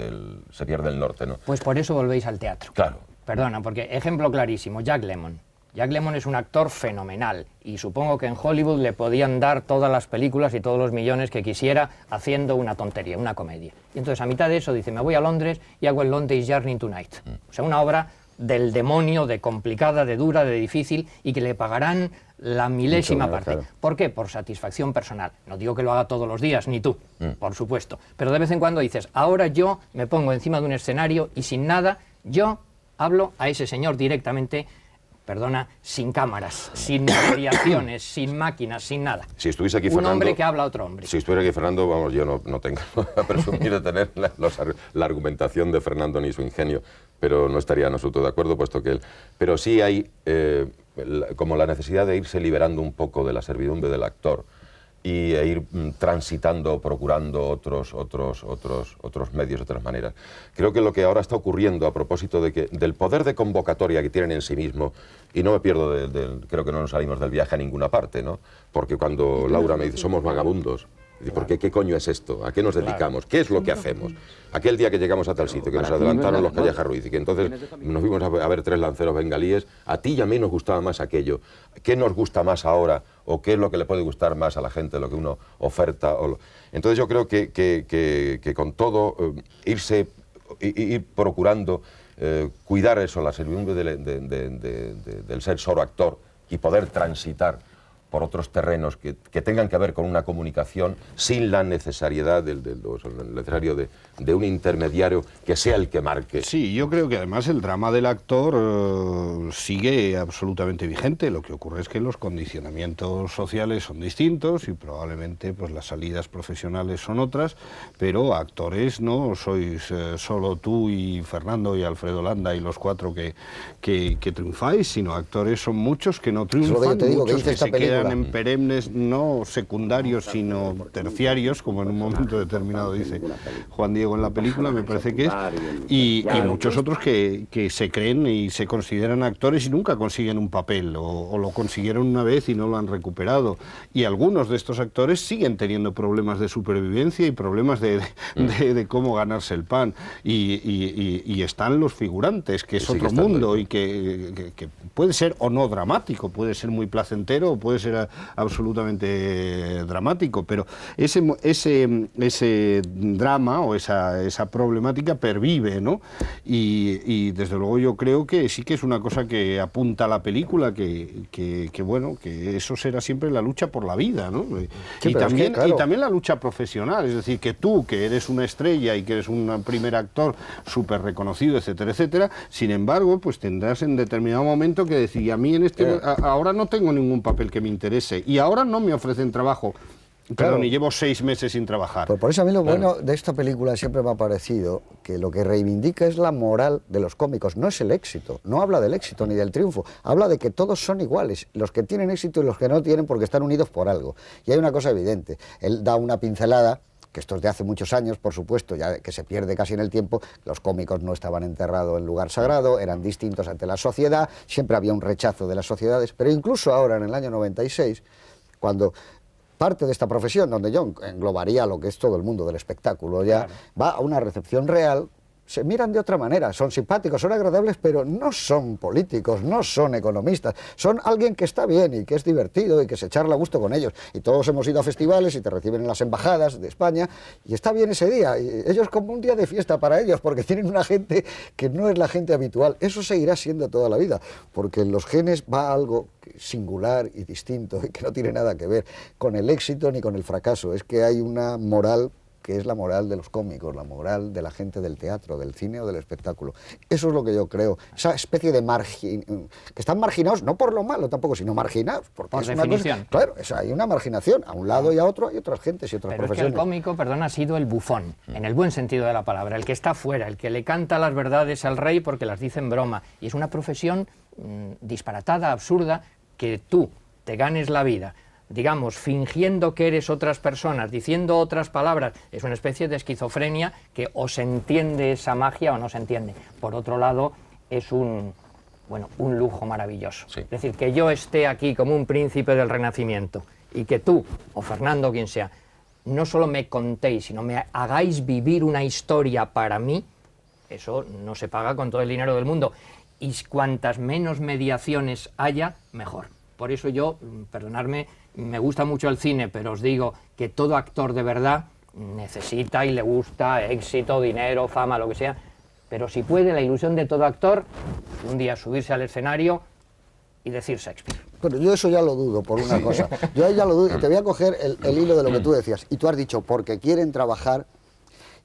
el norte, ¿no? Pues por eso volvéis al teatro. Claro. Perdona, porque ejemplo clarísimo, Jack Lemmon. Jack Lemmon es un actor fenomenal y supongo que en Hollywood le podían dar todas las películas y todos los millones que quisiera haciendo una tontería, una comedia. Y entonces a mitad de eso dice, me voy a Londres y hago el Long Day's Journey Tonight. O sea, una obra del demonio, de complicada, de dura, de difícil, y que le pagarán la milésima parte. Claro. ¿Por qué? Por satisfacción personal. No digo que lo haga todos los días, ni tú, por supuesto. Pero de vez en cuando dices, ahora yo me pongo encima de un escenario y sin nada, yo hablo a ese señor directamente, perdona, sin cámaras, sin mediaciones, sin máquinas, sin nada. Si estuviese aquí un Fernando, hombre que habla a otro hombre. Si estuviera aquí Fernando, vamos, yo no tengo a presumir de tener la argumentación de Fernando ni su ingenio, pero no estaría en absoluto de acuerdo, puesto que él... Pero sí hay como la necesidad de irse liberando un poco de la servidumbre del actor y ir transitando, procurando otros medios, otras maneras. Creo que lo que ahora está ocurriendo a propósito del poder de convocatoria que tienen en sí mismo, y no me pierdo creo que no nos salimos del viaje a ninguna parte, ¿no? Porque cuando Laura me dice, somos vagabundos, ¿por qué? ¿Qué coño es esto? ¿A qué nos dedicamos? ¿Qué es lo que hacemos? Aquel día que llegamos a tal sitio, que nos adelantaron los Calleja Ruiz y que entonces nos fuimos a ver 3 lanceros bengalíes, a ti y a mí nos gustaba más aquello. ¿Qué nos gusta más ahora? ¿O qué es lo que le puede gustar más a la gente, lo que uno oferta? Entonces yo creo que con todo ir procurando cuidar eso, la servidumbre del ser solo actor y poder transitar por otros terrenos que tengan que ver con una comunicación sin la necesariedad necesario de un intermediario que sea el que marque. Sí, yo creo que además el drama del actor sigue absolutamente vigente. Lo que ocurre es que los condicionamientos sociales son distintos y probablemente pues las salidas profesionales son otras, pero actores no sois solo tú y Fernando y Alfredo Landa y los 4 que triunfáis, sino actores son muchos que no triunfan, muchos que se quedan en perennes, no secundarios, sino terciarios, como en un momento determinado dice Juan Diego en la película, me parece que es, y muchos otros que se creen y se consideran actores y nunca consiguen un papel, o lo consiguieron una vez y no lo han recuperado. Y algunos de estos actores siguen teniendo problemas de supervivencia y problemas de cómo ganarse el pan. Y están los figurantes, que es otro mundo y que puede ser o no dramático, puede ser muy placentero o puede ser absolutamente dramático, pero ese drama o esa problemática pervive, ¿no? Y desde luego yo creo que sí que es una cosa que apunta a la película, que bueno, que eso será siempre la lucha por la vida, ¿no? Sí, y también la lucha profesional, es decir, que tú, que eres una estrella y que eres un primer actor súper reconocido, etcétera, etcétera, sin embargo, pues tendrás en determinado momento que decir, a mí ahora no tengo ningún papel que me interese y ahora no me ofrecen trabajo. Perdón, y llevo 6 meses sin trabajar. Pues por eso a mí lo bueno de esta película siempre me ha parecido que lo que reivindica es la moral de los cómicos, no es el éxito, no habla del éxito ni del triunfo, habla de que todos son iguales, los que tienen éxito y los que no tienen porque están unidos por algo. Y hay una cosa evidente, él da una pincelada, que esto es de hace muchos años, por supuesto, ya que se pierde casi en el tiempo, los cómicos no estaban enterrados en lugar sagrado, eran distintos ante la sociedad, siempre había un rechazo de las sociedades, pero incluso ahora, en el año 96, cuando parte de esta profesión, donde yo englobaría lo que es todo el mundo del espectáculo, ya va a una recepción real, se miran de otra manera, son simpáticos, son agradables, pero no son políticos, no son economistas, son alguien que está bien y que es divertido y que se charla a gusto con ellos. Y todos hemos ido a festivales y te reciben en las embajadas de España y está bien ese día. Y ellos como un día de fiesta para ellos porque tienen una gente que no es la gente habitual. Eso seguirá siendo toda la vida, porque en los genes va algo singular y distinto y que no tiene nada que ver con el éxito ni con el fracaso. Es que hay una moral que es la moral de los cómicos, la moral de la gente del teatro, del cine o del espectáculo. Eso es lo que yo creo, esa especie de que están marginados, no por lo malo tampoco, sino marginados, porque por es definición. Una cosa, claro, hay una marginación, a un lado y a otro hay otras gentes y otras Pero profesiones. es que el cómico, perdón, ha sido el bufón, en el buen sentido de la palabra, el que está fuera, el que le canta las verdades al rey porque las dice en broma, y es una profesión disparatada, absurda, que tú te ganes la vida, digamos, fingiendo que eres otras personas, diciendo otras palabras, es una especie de esquizofrenia que o se entiende esa magia o no se entiende. Por otro lado, es un lujo maravilloso. Sí. Es decir, que yo esté aquí como un príncipe del Renacimiento y que tú, o Fernando, quien sea, no solo me contéis, sino me hagáis vivir una historia para mí, eso no se paga con todo el dinero del mundo. Y cuantas menos mediaciones haya, mejor. Por eso yo, perdonadme, me gusta mucho el cine, pero os digo que todo actor de verdad necesita y le gusta éxito, dinero, fama, lo que sea, pero si puede, la ilusión de todo actor, un día subirse al escenario y decir Shakespeare. Pero yo eso ya lo dudo, por una cosa. Yo ahí ya lo dudo, y te voy a coger el hilo de lo que tú decías. Y tú has dicho, porque quieren trabajar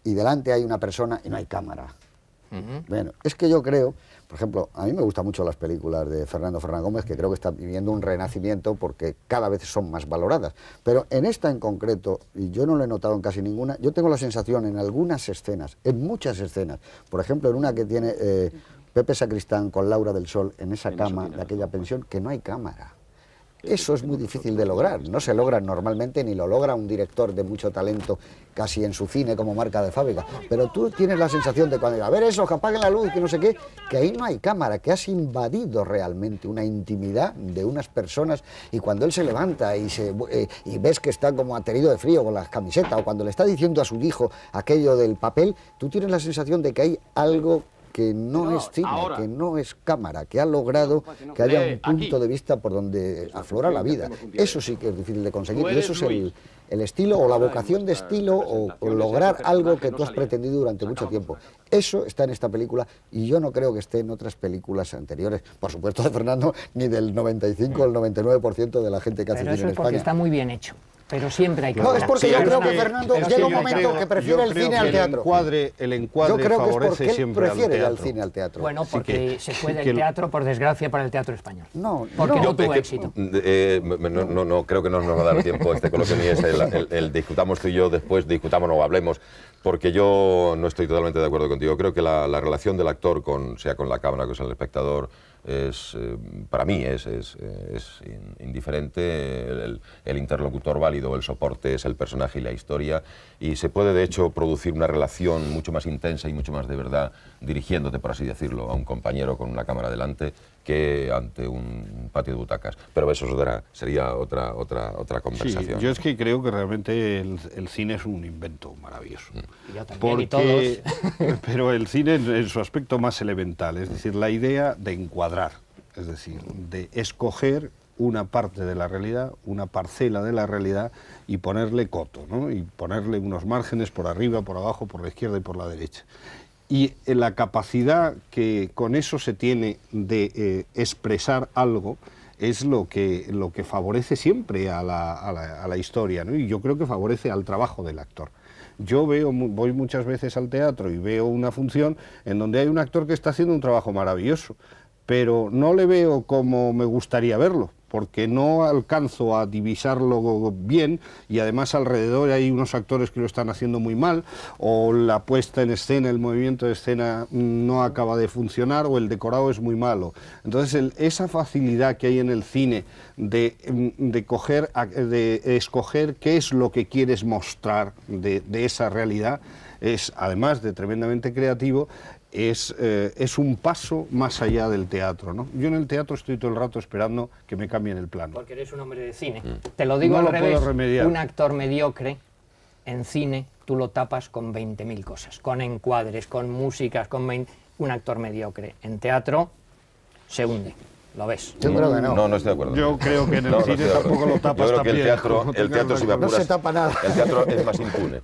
y delante hay una persona y no hay cámara. Bueno, es que yo creo, por ejemplo, a mí me gustan mucho las películas de Fernando Gómez, que creo que está viviendo un renacimiento porque cada vez son más valoradas. Pero en esta en concreto, y yo no lo he notado en casi ninguna, yo tengo la sensación en algunas escenas, en muchas escenas, por ejemplo, en una que tiene Pepe Sacristán con Laura del Sol en esa cama de aquella pensión, que no hay cámara. Eso es muy difícil de lograr, no se logra normalmente, ni lo logra un director de mucho talento casi en su cine como marca de fábrica, pero tú tienes la sensación de cuando a ver eso, que apaguen la luz, que no sé qué, que ahí no hay cámara, que has invadido realmente una intimidad de unas personas, y cuando él se levanta y ves que está como aterido de frío con la camiseta, o cuando le está diciendo a su hijo aquello del papel, tú tienes la sensación de que hay algo que no es cine, que no es cámara, que ha logrado que haya un punto de vista por donde aflora la vida. Eso sí que es difícil de conseguir, y eso es el estilo o la vocación de estilo o lograr algo que tú has pretendido durante mucho tiempo. Eso está en esta película y yo no creo que esté en otras películas anteriores, por supuesto de Fernando, ni del 95 o el 99% de la gente que hace cine en España. Pero eso es porque está muy bien hecho. Pero siempre hay que... No, es porque yo creo que Fernando llega un momento que prefiere el cine al teatro. El encuadre favorece siempre al prefiere teatro. al cine al teatro. Bueno, porque se fue del teatro, por desgracia, para el teatro español. Porque no tuvo éxito. No, creo que no nos va a dar tiempo este coloquio ni es el discutamos tú y yo, después discutamos o hablemos, porque yo no estoy totalmente de acuerdo contigo. Creo que la relación del actor, sea con la cámara, con el espectador, para mí es indiferente. El interlocutor válido, el soporte es el personaje y la historia, y se puede de hecho producir una relación mucho más intensa y mucho más de verdad dirigiéndote, por así decirlo, a un compañero con una cámara delante que ante un patio de butacas. Pero eso sería otra conversación. Sí, yo es que creo que realmente el cine es un invento maravilloso. Yo también, y todos. Pero el cine en su aspecto más elemental, es decir, la idea de encuadrar, es decir, de escoger una parte de la realidad, una parcela de la realidad y ponerle coto, ¿no? Y ponerle unos márgenes por arriba, por abajo, por la izquierda y por la derecha. Y la capacidad que con eso se tiene de expresar algo es lo que favorece siempre a la historia, ¿no? Y yo creo que favorece al trabajo del actor. Yo voy muchas veces al teatro y veo una función en donde hay un actor que está haciendo un trabajo maravilloso, pero no le veo como me gustaría verlo, porque no alcanzo a divisarlo bien, y además alrededor hay unos actores que lo están haciendo muy mal, o la puesta en escena, el movimiento de escena no acaba de funcionar, o el decorado es muy malo. Entonces esa facilidad que hay en el cine de escoger qué es lo que quieres mostrar de esa realidad, es, además de tremendamente creativo, es un paso más allá del teatro, ¿no? Yo en el teatro estoy todo el rato esperando que me cambien el plano. Porque eres un hombre de cine. Te lo digo al revés, un actor mediocre en cine tú lo tapas con 20.000 cosas, con encuadres, con músicas, un actor mediocre. En teatro se hunde. ¿Lo ves? Yo creo que no. No estoy de acuerdo. Yo creo que en el cine tampoco lo tapas. Yo creo que el teatro si me apuras, no se tapa nada. El teatro es más impune.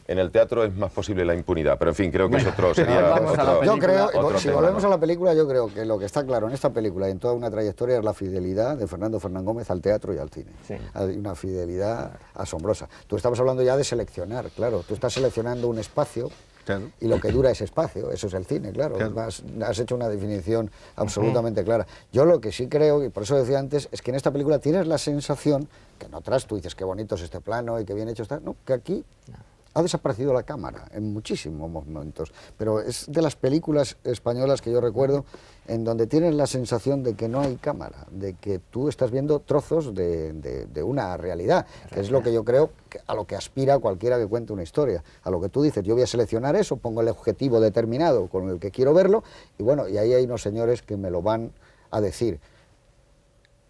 En el teatro es más posible la impunidad, pero en fin, creo que es otro, Yo creo, si volvemos a la la película, yo creo que lo que está claro en esta película y en toda una trayectoria es la fidelidad de Fernando Fernán Gómez al teatro y al cine. Sí. Hay una fidelidad asombrosa. Tú estabas hablando ya de seleccionar, claro. Tú estás seleccionando un espacio. Claro. Y lo que dura ese espacio, eso es el cine, claro. Has hecho una definición absolutamente clara. Yo lo que sí creo, y por eso decía antes, es que en esta película tienes la sensación, que en otras tú dices qué bonito es este plano y qué bien hecho está, no, que aquí ha desaparecido la cámara en muchísimos momentos, pero es de las películas españolas que yo recuerdo en donde tienes la sensación de que no hay cámara, de que tú estás viendo trozos de una realidad, que es lo que yo creo a lo que aspira cualquiera que cuente una historia, a lo que tú dices, yo voy a seleccionar eso, pongo el objetivo determinado con el que quiero verlo, y bueno, y ahí hay unos señores que me lo van a decir.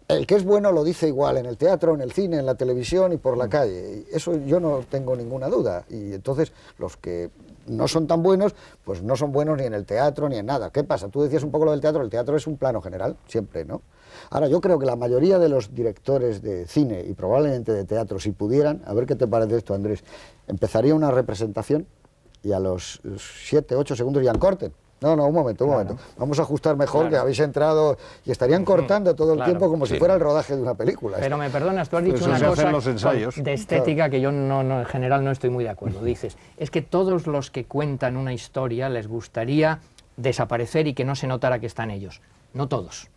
El que es bueno lo dice igual en el teatro, en el cine, en la televisión y por la calle. Eso yo no tengo ninguna duda. Y entonces los que no son tan buenos, pues no son buenos ni en el teatro ni en nada. ¿Qué pasa? Tú decías un poco lo del teatro. El teatro es un plano general, siempre, ¿no? Ahora, yo creo que la mayoría de los directores de cine y probablemente de teatro, si pudieran, a ver qué te parece esto, Andrés, empezaría una representación y a los 7, 8 segundos ya corten. No, un momento. Vamos a ajustar mejor, que habéis entrado y estarían cortando todo el tiempo como si fuera el rodaje de una película. Pero me perdonas, tú has dicho una cosa de estética que yo en general no estoy muy de acuerdo. Dices, es que todos los que cuentan una historia les gustaría desaparecer y que no se notara que están ellos. No todos.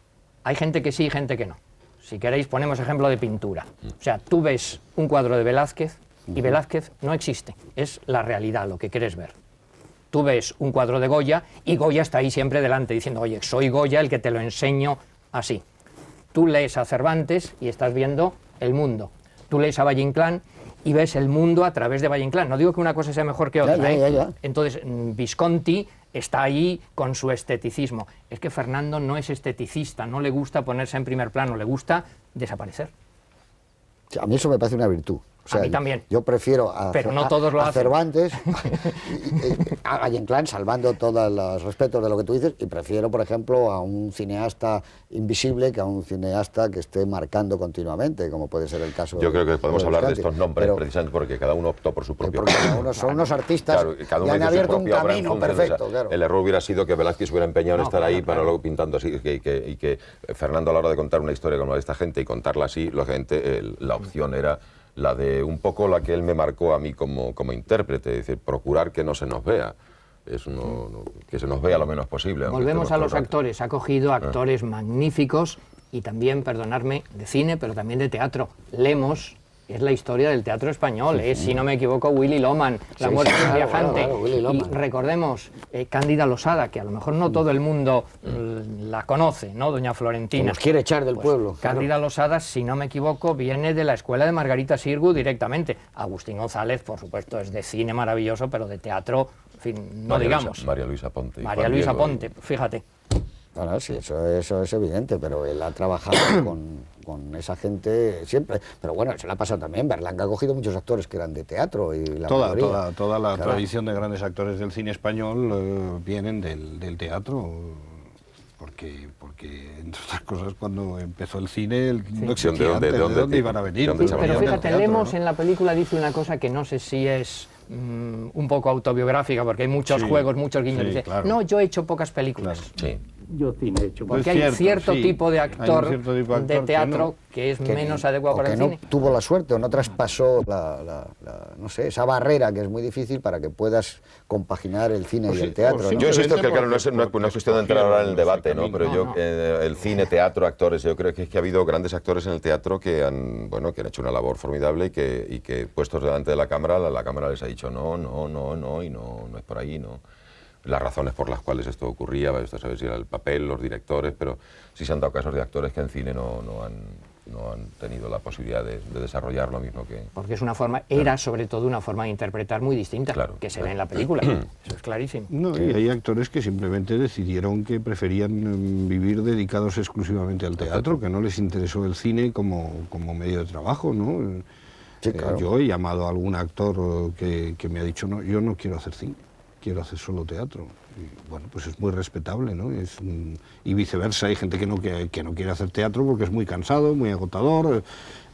Hay gente que sí y gente que no. Si queréis ponemos ejemplo de pintura. O sea, tú ves un cuadro de Velázquez y Velázquez no existe. Es la realidad, lo que quieres ver. Tú ves un cuadro de Goya y Goya está ahí siempre delante diciendo, oye, soy Goya el que te lo enseño así. Tú lees a Cervantes y estás viendo el mundo. Tú lees a Valle Inclán y ves el mundo a través de Valle Inclán. No digo que una cosa sea mejor que otra. Ya. Entonces, Visconti está ahí con su esteticismo. Es que Fernando no es esteticista, no le gusta ponerse en primer plano, le gusta desaparecer. A mí eso me parece una virtud. O sea, a mí también. Yo prefiero a, pero no todos lo a hacen. Cervantes, a Valle-Inclán, salvando todos los respetos de lo que tú dices, y prefiero, por ejemplo, a un cineasta invisible que a un cineasta que esté marcando continuamente, como puede ser el caso. Yo creo que podemos hablar de Visconti. estos nombres Pero, precisamente porque cada uno optó por su propio porque cada uno son unos artistas Claro, y cada y uno han hizo su abierto un propia obra en camino función de perfecto. esa. Claro. El error hubiera sido que Velázquez hubiera empeñado en No, estar claro, ahí, pero claro. luego pintando así, y que Fernando, a la hora de contar una historia como la de esta gente y contarla así, lógicamente la opción era la de un poco la que él me marcó a mí como intérprete, es decir, procurar que no se nos vea. Que se nos vea lo menos posible. Volvemos a los actores. Ha cogido actores magníficos y también, perdonadme, de cine, pero también de teatro. Lemos es la historia del teatro español, es, si no me equivoco, Willy Loman, La muerte del viajante. Claro, Willy y Loman. recordemos, Cándida Losada, que a lo mejor no todo el mundo la conoce, ¿no? Doña Florentina. Que nos quiere echar del pueblo. Cándida Losada, si no me equivoco, viene de la escuela de Margarita Xirgu directamente. Agustín González, por supuesto, es de cine maravilloso, pero de teatro, en fin, no digamos. María Luisa Ponte. y María Juan Luisa Diego, Ponte, fíjate. Bueno, sí, eso es evidente, pero él ha trabajado con esa gente siempre. Pero bueno, se le ha pasado también. Berlanga ha cogido muchos actores que eran de teatro y la mayoría. Toda la Claro. tradición de grandes actores del cine español vienen del teatro. Porque, entre otras cosas, cuando empezó el cine, no existía ¿De antes, dónde ¿de dónde iban a venir? ¿De dónde Sí, se pero venían? fíjate, Del teatro, Lemos ¿no? en la película dice una cosa que no sé si es un poco autobiográfica, porque hay muchos Sí, juegos, muchos guiños. sí, Dice, claro. no, yo he hecho pocas películas. Sí. Yo cine he hecho. Porque Es hay cierto, cierto sí. tipo de Hay un actor, cierto tipo de actor de que teatro no. que es menos adecuado o para que el no cine. tuvo la suerte o no traspasó no sé, esa barrera que es muy difícil para que puedas compaginar el cine Pues y sí, el teatro. pues sí, ¿no? Yo insisto que Porque claro, no es cuestión de entrar ahora en el debate, ¿no? ese Pero camino. el cine, teatro, actores, yo creo que es que ha habido grandes actores en el teatro que han hecho una labor formidable y que puestos delante de la cámara les ha dicho no, y no es por ahí, no. Las razones por las cuales esto ocurría, esto sabes si era el papel, los directores, pero sí se han dado casos de actores que en cine no han tenido la posibilidad de desarrollar lo mismo que... Porque es una forma, era sobre todo una forma de interpretar muy distinta, Claro, que se claro. ve en la película. Eso es clarísimo. No, y hay actores que simplemente decidieron que preferían vivir dedicados exclusivamente al teatro, que no les interesó el cine como medio de trabajo, ¿no? Sí, claro. Yo he llamado a algún actor que me ha dicho, no, yo no quiero hacer cine, quiero hacer solo teatro. Y, bueno, pues es muy respetable, ¿no? Y viceversa, hay gente que no quiere hacer teatro porque es muy cansado, muy agotador,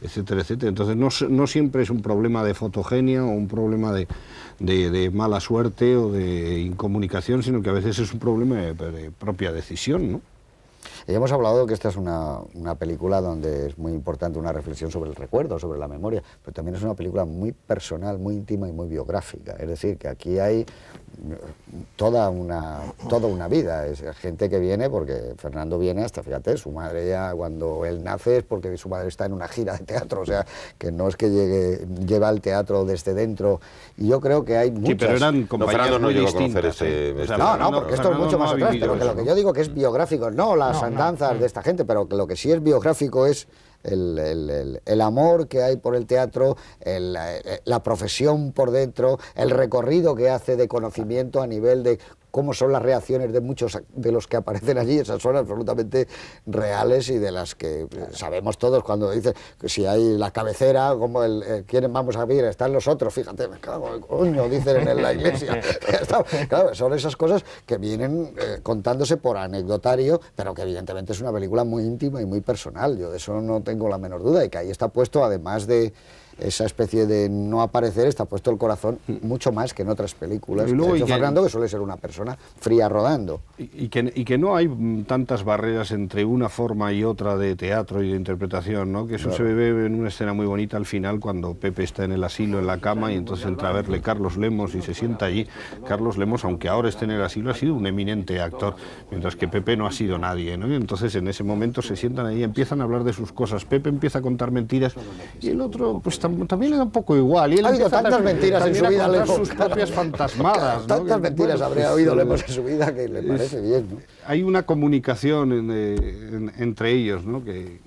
etcétera, etcétera. Entonces no siempre es un problema de fotogenia o un problema de mala suerte o de incomunicación, sino que a veces es un problema de propia decisión, ¿no? Y hemos hablado que esta es una película donde es muy importante una reflexión sobre el recuerdo, sobre la memoria, pero también es una película muy personal, muy íntima y muy biográfica. Es decir, que aquí hay toda una vida. Es gente que viene, porque Fernando viene hasta, fíjate, su madre ya cuando él nace es porque su madre está en una gira de teatro, o sea, que no es que lleva el teatro desde dentro. Y yo creo que hay muchas... Sí, pero eran Fernando compañías no muy llegó a conocer distintas. ese- O sea, No, porque esto es Fernando mucho no más ha atrás, vivido pero que lo eso, que ¿no? yo digo que es biográfico, no las andanzas de esta gente, pero que lo que sí es biográfico es el amor que hay por el teatro, la profesión por dentro, el recorrido que hace de conocimiento a nivel de cómo son las reacciones de muchos de los que aparecen allí. Esas son absolutamente reales y de las que sabemos todos cuando dicen que si hay la cabecera, como ¿quiénes vamos a ver? Están los otros, fíjate, me cago en coño, dicen en la iglesia. Claro, son esas cosas que vienen contándose por anecdotario, pero que evidentemente es una película muy íntima y muy personal. Yo de eso no tengo la menor duda, y que ahí está puesto, además de esa especie de no aparecer, está puesto el corazón mucho más que en otras películas. Y luego, De hecho, y que- Fernando, que suele ser una persona fría rodando. Y que no hay tantas barreras entre una forma y otra de teatro y de interpretación, ¿no? Que eso se ve en una escena muy bonita al final, cuando Pepe está en el asilo, en la cama, y entonces entra a verle Carlos Lemos y se sienta allí. Carlos Lemos, aunque ahora esté en el asilo, ha sido un eminente actor, mientras que Pepe no ha sido nadie, ¿no? Y entonces en ese momento se sientan ahí y empiezan a hablar de sus cosas. Pepe empieza a contar mentiras y el otro pues también le da un poco igual. Y él Ha habido empieza tantas mentiras en también su vida, a contar Lemos, sus claro. propias fantasmadas, ¿no? Tantas Que, mentiras bueno, habría pues, oído Lemos en su vida que le parece bien, ¿no? hay una comunicación entre ellos, ¿no? que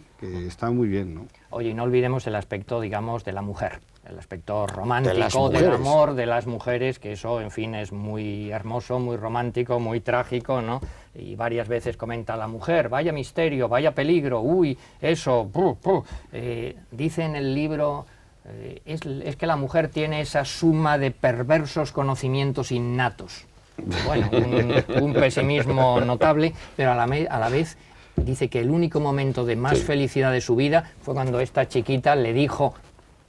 está muy bien, ¿no? Oye, y no olvidemos el aspecto, digamos, de la mujer, el aspecto De las romántico, del mujeres. amor de las mujeres, que eso, en fin, es muy hermoso, muy romántico, muy trágico, ¿no? Y varias veces comenta la mujer, vaya misterio, vaya peligro, uy, eso, dice en el libro Es que la mujer tiene esa suma de perversos conocimientos innatos. Bueno, un pesimismo notable, pero a la vez dice que el único momento de más felicidad de su vida fue cuando esta chiquita le dijo: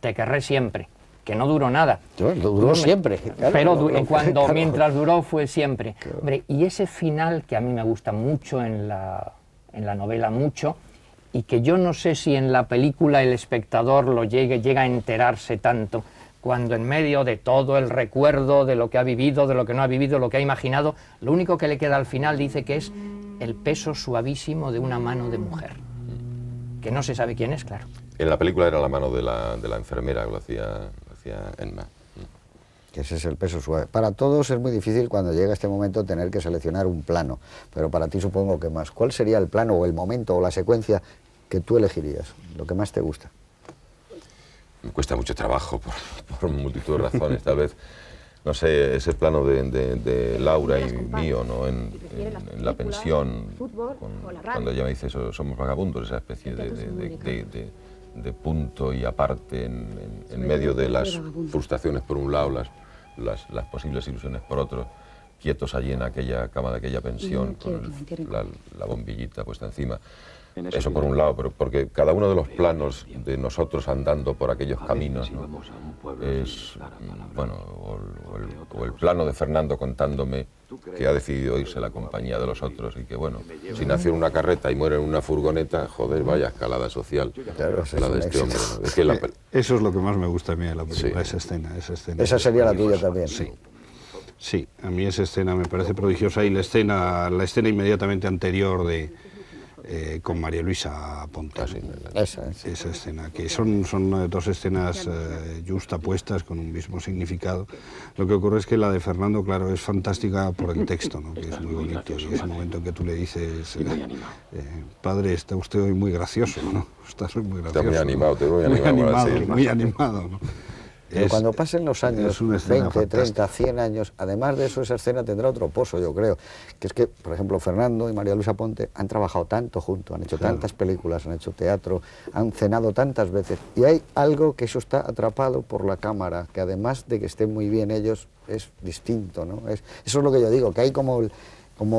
te querré siempre, que no duró nada. Duró siempre. Claro, pero mientras duró fue siempre. Claro. Hombre, y ese final que a mí me gusta mucho en la novela mucho, y que yo no sé si en la película el espectador llega a enterarse tanto, cuando en medio de todo el recuerdo de lo que ha vivido, de lo que no ha vivido, lo que ha imaginado, lo único que le queda al final dice que es el peso suavísimo de una mano de mujer, que no se sabe quién es, claro. En la película era la mano de la enfermera, que lo hacía Emma. Que ese es el peso suave. Para todos es muy difícil cuando llega este momento tener que seleccionar un plano, pero para ti supongo que más. ¿Cuál sería el plano o el momento o la secuencia que tú elegirías, lo que más te gusta? Me cuesta mucho trabajo por multitud de razones, tal vez, no sé, ese plano de Laura y mío, ¿no? En la pensión, cuando ella me dice somos vagabundos, esa especie de punto y aparte en medio de las frustraciones por un lado, las posibles ilusiones por otro, quietos allí en aquella cama de aquella pensión, con la bombillita puesta encima. Eso por un lado, pero porque cada uno de los planos de nosotros andando por aquellos caminos, ¿no? Es, bueno, o el plano de Fernando contándome que ha decidido irse a la compañía de los otros y que, bueno, si nació en una carreta y muere en una furgoneta, joder, vaya escalada social, claro, la de este hombre, ¿no? Es que eso es lo que más me gusta a mí de la película, esa escena. Esa sería la tuya también. Sí, a mí esa escena me parece prodigiosa, y la escena inmediatamente anterior con María Luisa Ponte. Esa escena, que son dos escenas justapuestas con un mismo significado. Lo que ocurre es que la de Fernando, claro, es fantástica por el texto, ¿no? Que es muy bonito, y ese momento en que tú le dices, padre, está usted hoy muy gracioso, ¿no? Estás muy gracioso. Está muy animado, te voy animado. Muy animado, ¿no? Pero cuando pasen los años, 20, 30, 100 años, además de eso, esa escena tendrá otro pozo, yo creo. Que es que, por ejemplo, Fernando y María Luisa Ponte han trabajado tanto juntos, han hecho tantas películas, han hecho teatro, han cenado tantas veces. Y hay algo que eso está atrapado por la cámara, que además de que estén muy bien ellos, es distinto, ¿no? Eso es lo que yo digo, que hay como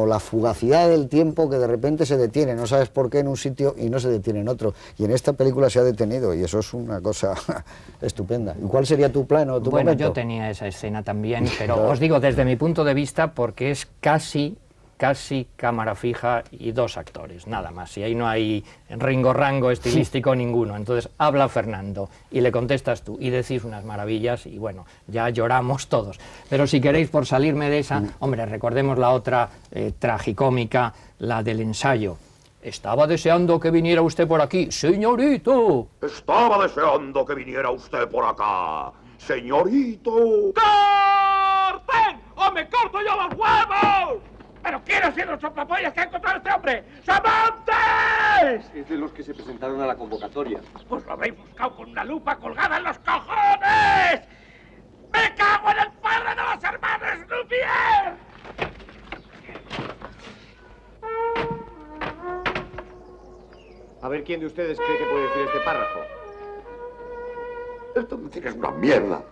la fugacidad del tiempo que de repente se detiene, no sabes por qué en un sitio y no se detiene en otro. Y en esta película se ha detenido, y eso es una cosa estupenda. ¿Y cuál sería tu plano, tu momento? Yo tenía esa escena también, pero os digo desde mi punto de vista, porque es casi cámara fija y dos actores, nada más. Y ahí no hay ringo-rango estilístico ninguno. Entonces habla Fernando y le contestas tú y decís unas maravillas y bueno, ya lloramos todos. Pero si queréis, por salirme de esa, hombre, recordemos la otra tragicómica, la del ensayo. Estaba deseando que viniera usted por aquí, señorito. Estaba deseando que viniera usted por acá, señorito. ¡Corten! ¡O me corto yo los huevos! ¿Pero quién ha sido el soplapollas que ha encontrado este hombre? ¡Samantes! Es de los que se presentaron a la convocatoria. Pues lo habréis buscado con una lupa colgada en los cojones. ¡Me cago en el padre de los hermanos Lumière! A ver quién de ustedes cree que puede decir este párrafo. Esto es una mierda.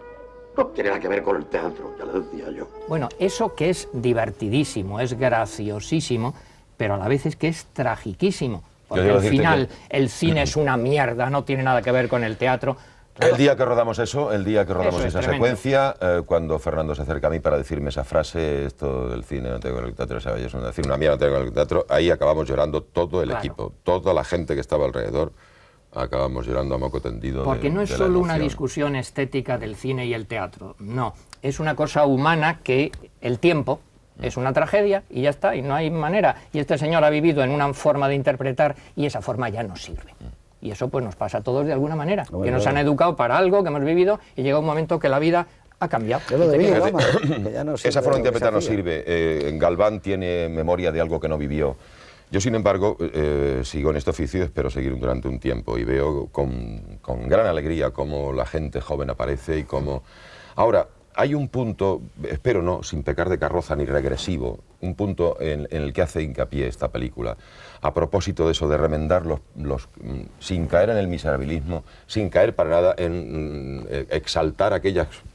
No tiene nada que ver con el teatro, ya lo decía yo. Bueno, eso que es divertidísimo, es graciosísimo, pero a la vez es que es tragiquísimo. Porque al final el cine es una mierda, no tiene nada que ver con el teatro. Claro. El día que rodamos esa secuencia, cuando Fernando se acerca a mí para decirme esa frase, esto del cine no tengo con el teatro, ¿sabes? Es decir, una mierda no tengo con el teatro, ahí acabamos llorando todo el equipo, toda la gente que estaba alrededor. Acabamos llorando a moco tendido. Porque no es solo una discusión estética del cine y el teatro, no. Es una cosa humana que el tiempo es una tragedia y ya está, y no hay manera. Y este señor ha vivido en una forma de interpretar y esa forma ya no sirve. Y eso pues nos pasa a todos de alguna manera, que nos han educado para algo que hemos vivido y llega un momento que la vida ha cambiado. Esa forma de interpretar no sirve. Galván tiene memoria de algo que no vivió. Yo, sin embargo, sigo en este oficio y espero seguir durante un tiempo y veo con gran alegría cómo la gente joven aparece y cómo... Ahora, hay un punto, espero no, sin pecar de carroza ni regresivo, un punto en el que hace hincapié esta película, a propósito de eso, de remendar sin caer en el miserabilismo, sin caer para nada en exaltar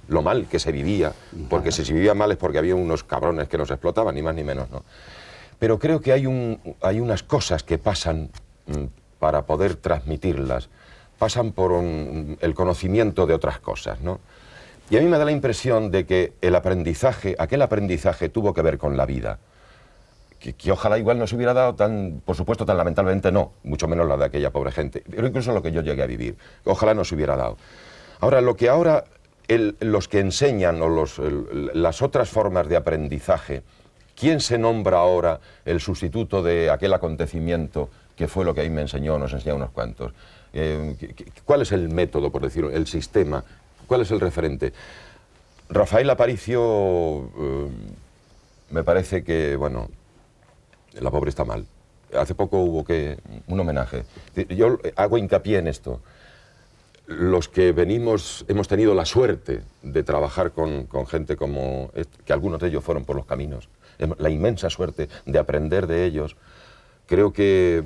lo mal que se vivía, porque si se vivía mal es porque había unos cabrones que nos explotaban, ni más ni menos, ¿no? Pero creo que hay unas cosas que pasan para poder transmitirlas, pasan por el conocimiento de otras cosas, ¿no? Y a mí me da la impresión de que aquel aprendizaje tuvo que ver con la vida, que ojalá igual no se hubiera dado por supuesto tan lamentablemente no, mucho menos la de aquella pobre gente, pero incluso lo que yo llegué a vivir, ojalá no se hubiera dado. Ahora, lo que ahora los que enseñan o las otras formas de aprendizaje, ¿quién se nombra ahora el sustituto de aquel acontecimiento que fue lo que ahí me enseñó, nos enseñó unos cuantos? ¿Cuál es el método, por decirlo, el sistema? ¿Cuál es el referente? Rafael Aparicio, me parece que, bueno, la pobre está mal. Hace poco hubo un homenaje. Yo hago hincapié en esto. Los que hemos tenido la suerte de trabajar con gente como, que algunos de ellos fueron por los caminos, la inmensa suerte de aprender de ellos, creo que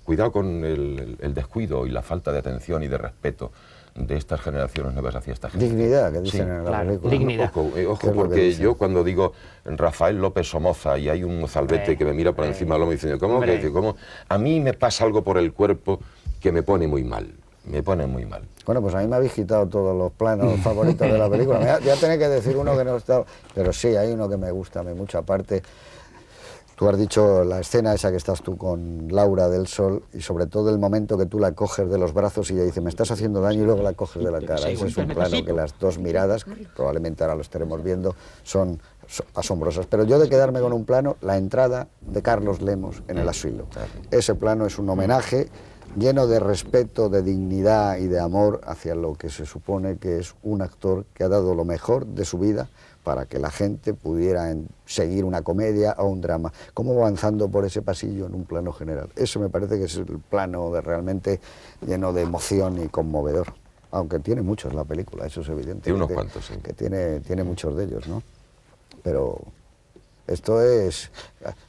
cuidado con el descuido y la falta de atención y de respeto de estas generaciones nuevas hacia esta gente. Dignidad, que dicen en la claro, película. dignidad. Ojo, porque yo cuando digo Rafael López Somoza y hay un mozalbete que me mira por encima del lomo diciendo, ¿cómo? A mí me pasa algo por el cuerpo que me pone muy mal. Me pone muy mal. Bueno, pues a mí me habéis quitado todos los planos favoritos de la película. Ya tenés que decir uno que no está... Pero sí, hay uno que me gusta a mí mucho. Aparte, tú has dicho la escena esa que estás tú con Laura del Sol y sobre todo el momento que tú la coges de los brazos y ella dice, me estás haciendo daño y luego la coges de la cara. Ese es un plano que las dos miradas, probablemente ahora lo estaremos viendo, son asombrosas. Pero yo de quedarme con un plano, la entrada de Carlos Lemos en el asilo. Ese plano es un homenaje lleno de respeto, de dignidad y de amor hacia lo que se supone que es un actor que ha dado lo mejor de su vida para que la gente pudiera seguir una comedia o un drama. Cómo va avanzando por ese pasillo en un plano general. Eso me parece que es el plano realmente lleno de emoción y conmovedor. Aunque tiene muchos la película, eso es evidente. Tiene unos cuantos, sí. Que tiene muchos de ellos, ¿no? Pero... esto es...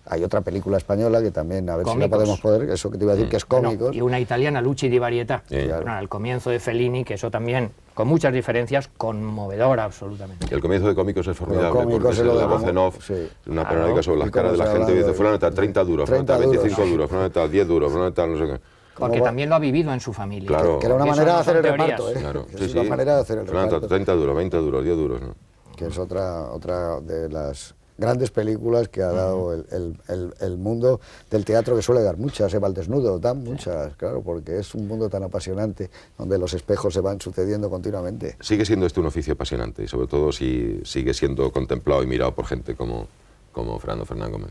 Hay otra película española que también, a ver Cómicos. si la podemos poder, eso que te iba a decir, que es cómicos. Y una italiana, Luci di Varietà, Claro. al comienzo de Fellini, que eso también, con muchas diferencias, conmovedora absolutamente. El comienzo de Cómicos es formidable, Cómicos porque es es lo de la voz cómo- en off, sí. una Claro. panorámica sobre las Y cómo caras de la se gente y habla dice, de- fulano está 30 duros, fulano 30 está 25 duros. duros, fulano está 10 duros, fulano está no sé qué. Porque ¿Cómo va? también lo ha vivido en su familia. Claro. Que era una Eso manera no de hacer el son teorías. reparto, ¿eh? Claro, Que sí, es una sí. manera de hacer el Fulano está reparto. 30 duros, 20 duros, 10 duros, ¿no? Que es otra de las grandes películas que ha dado el mundo del teatro, que suele dar muchas, Eva al desnudo, dan muchas, claro, porque es un mundo tan apasionante, donde los espejos se van sucediendo continuamente. Sigue siendo un oficio apasionante y sobre todo si sigue siendo contemplado y mirado por gente como Fernando Fernán Gómez.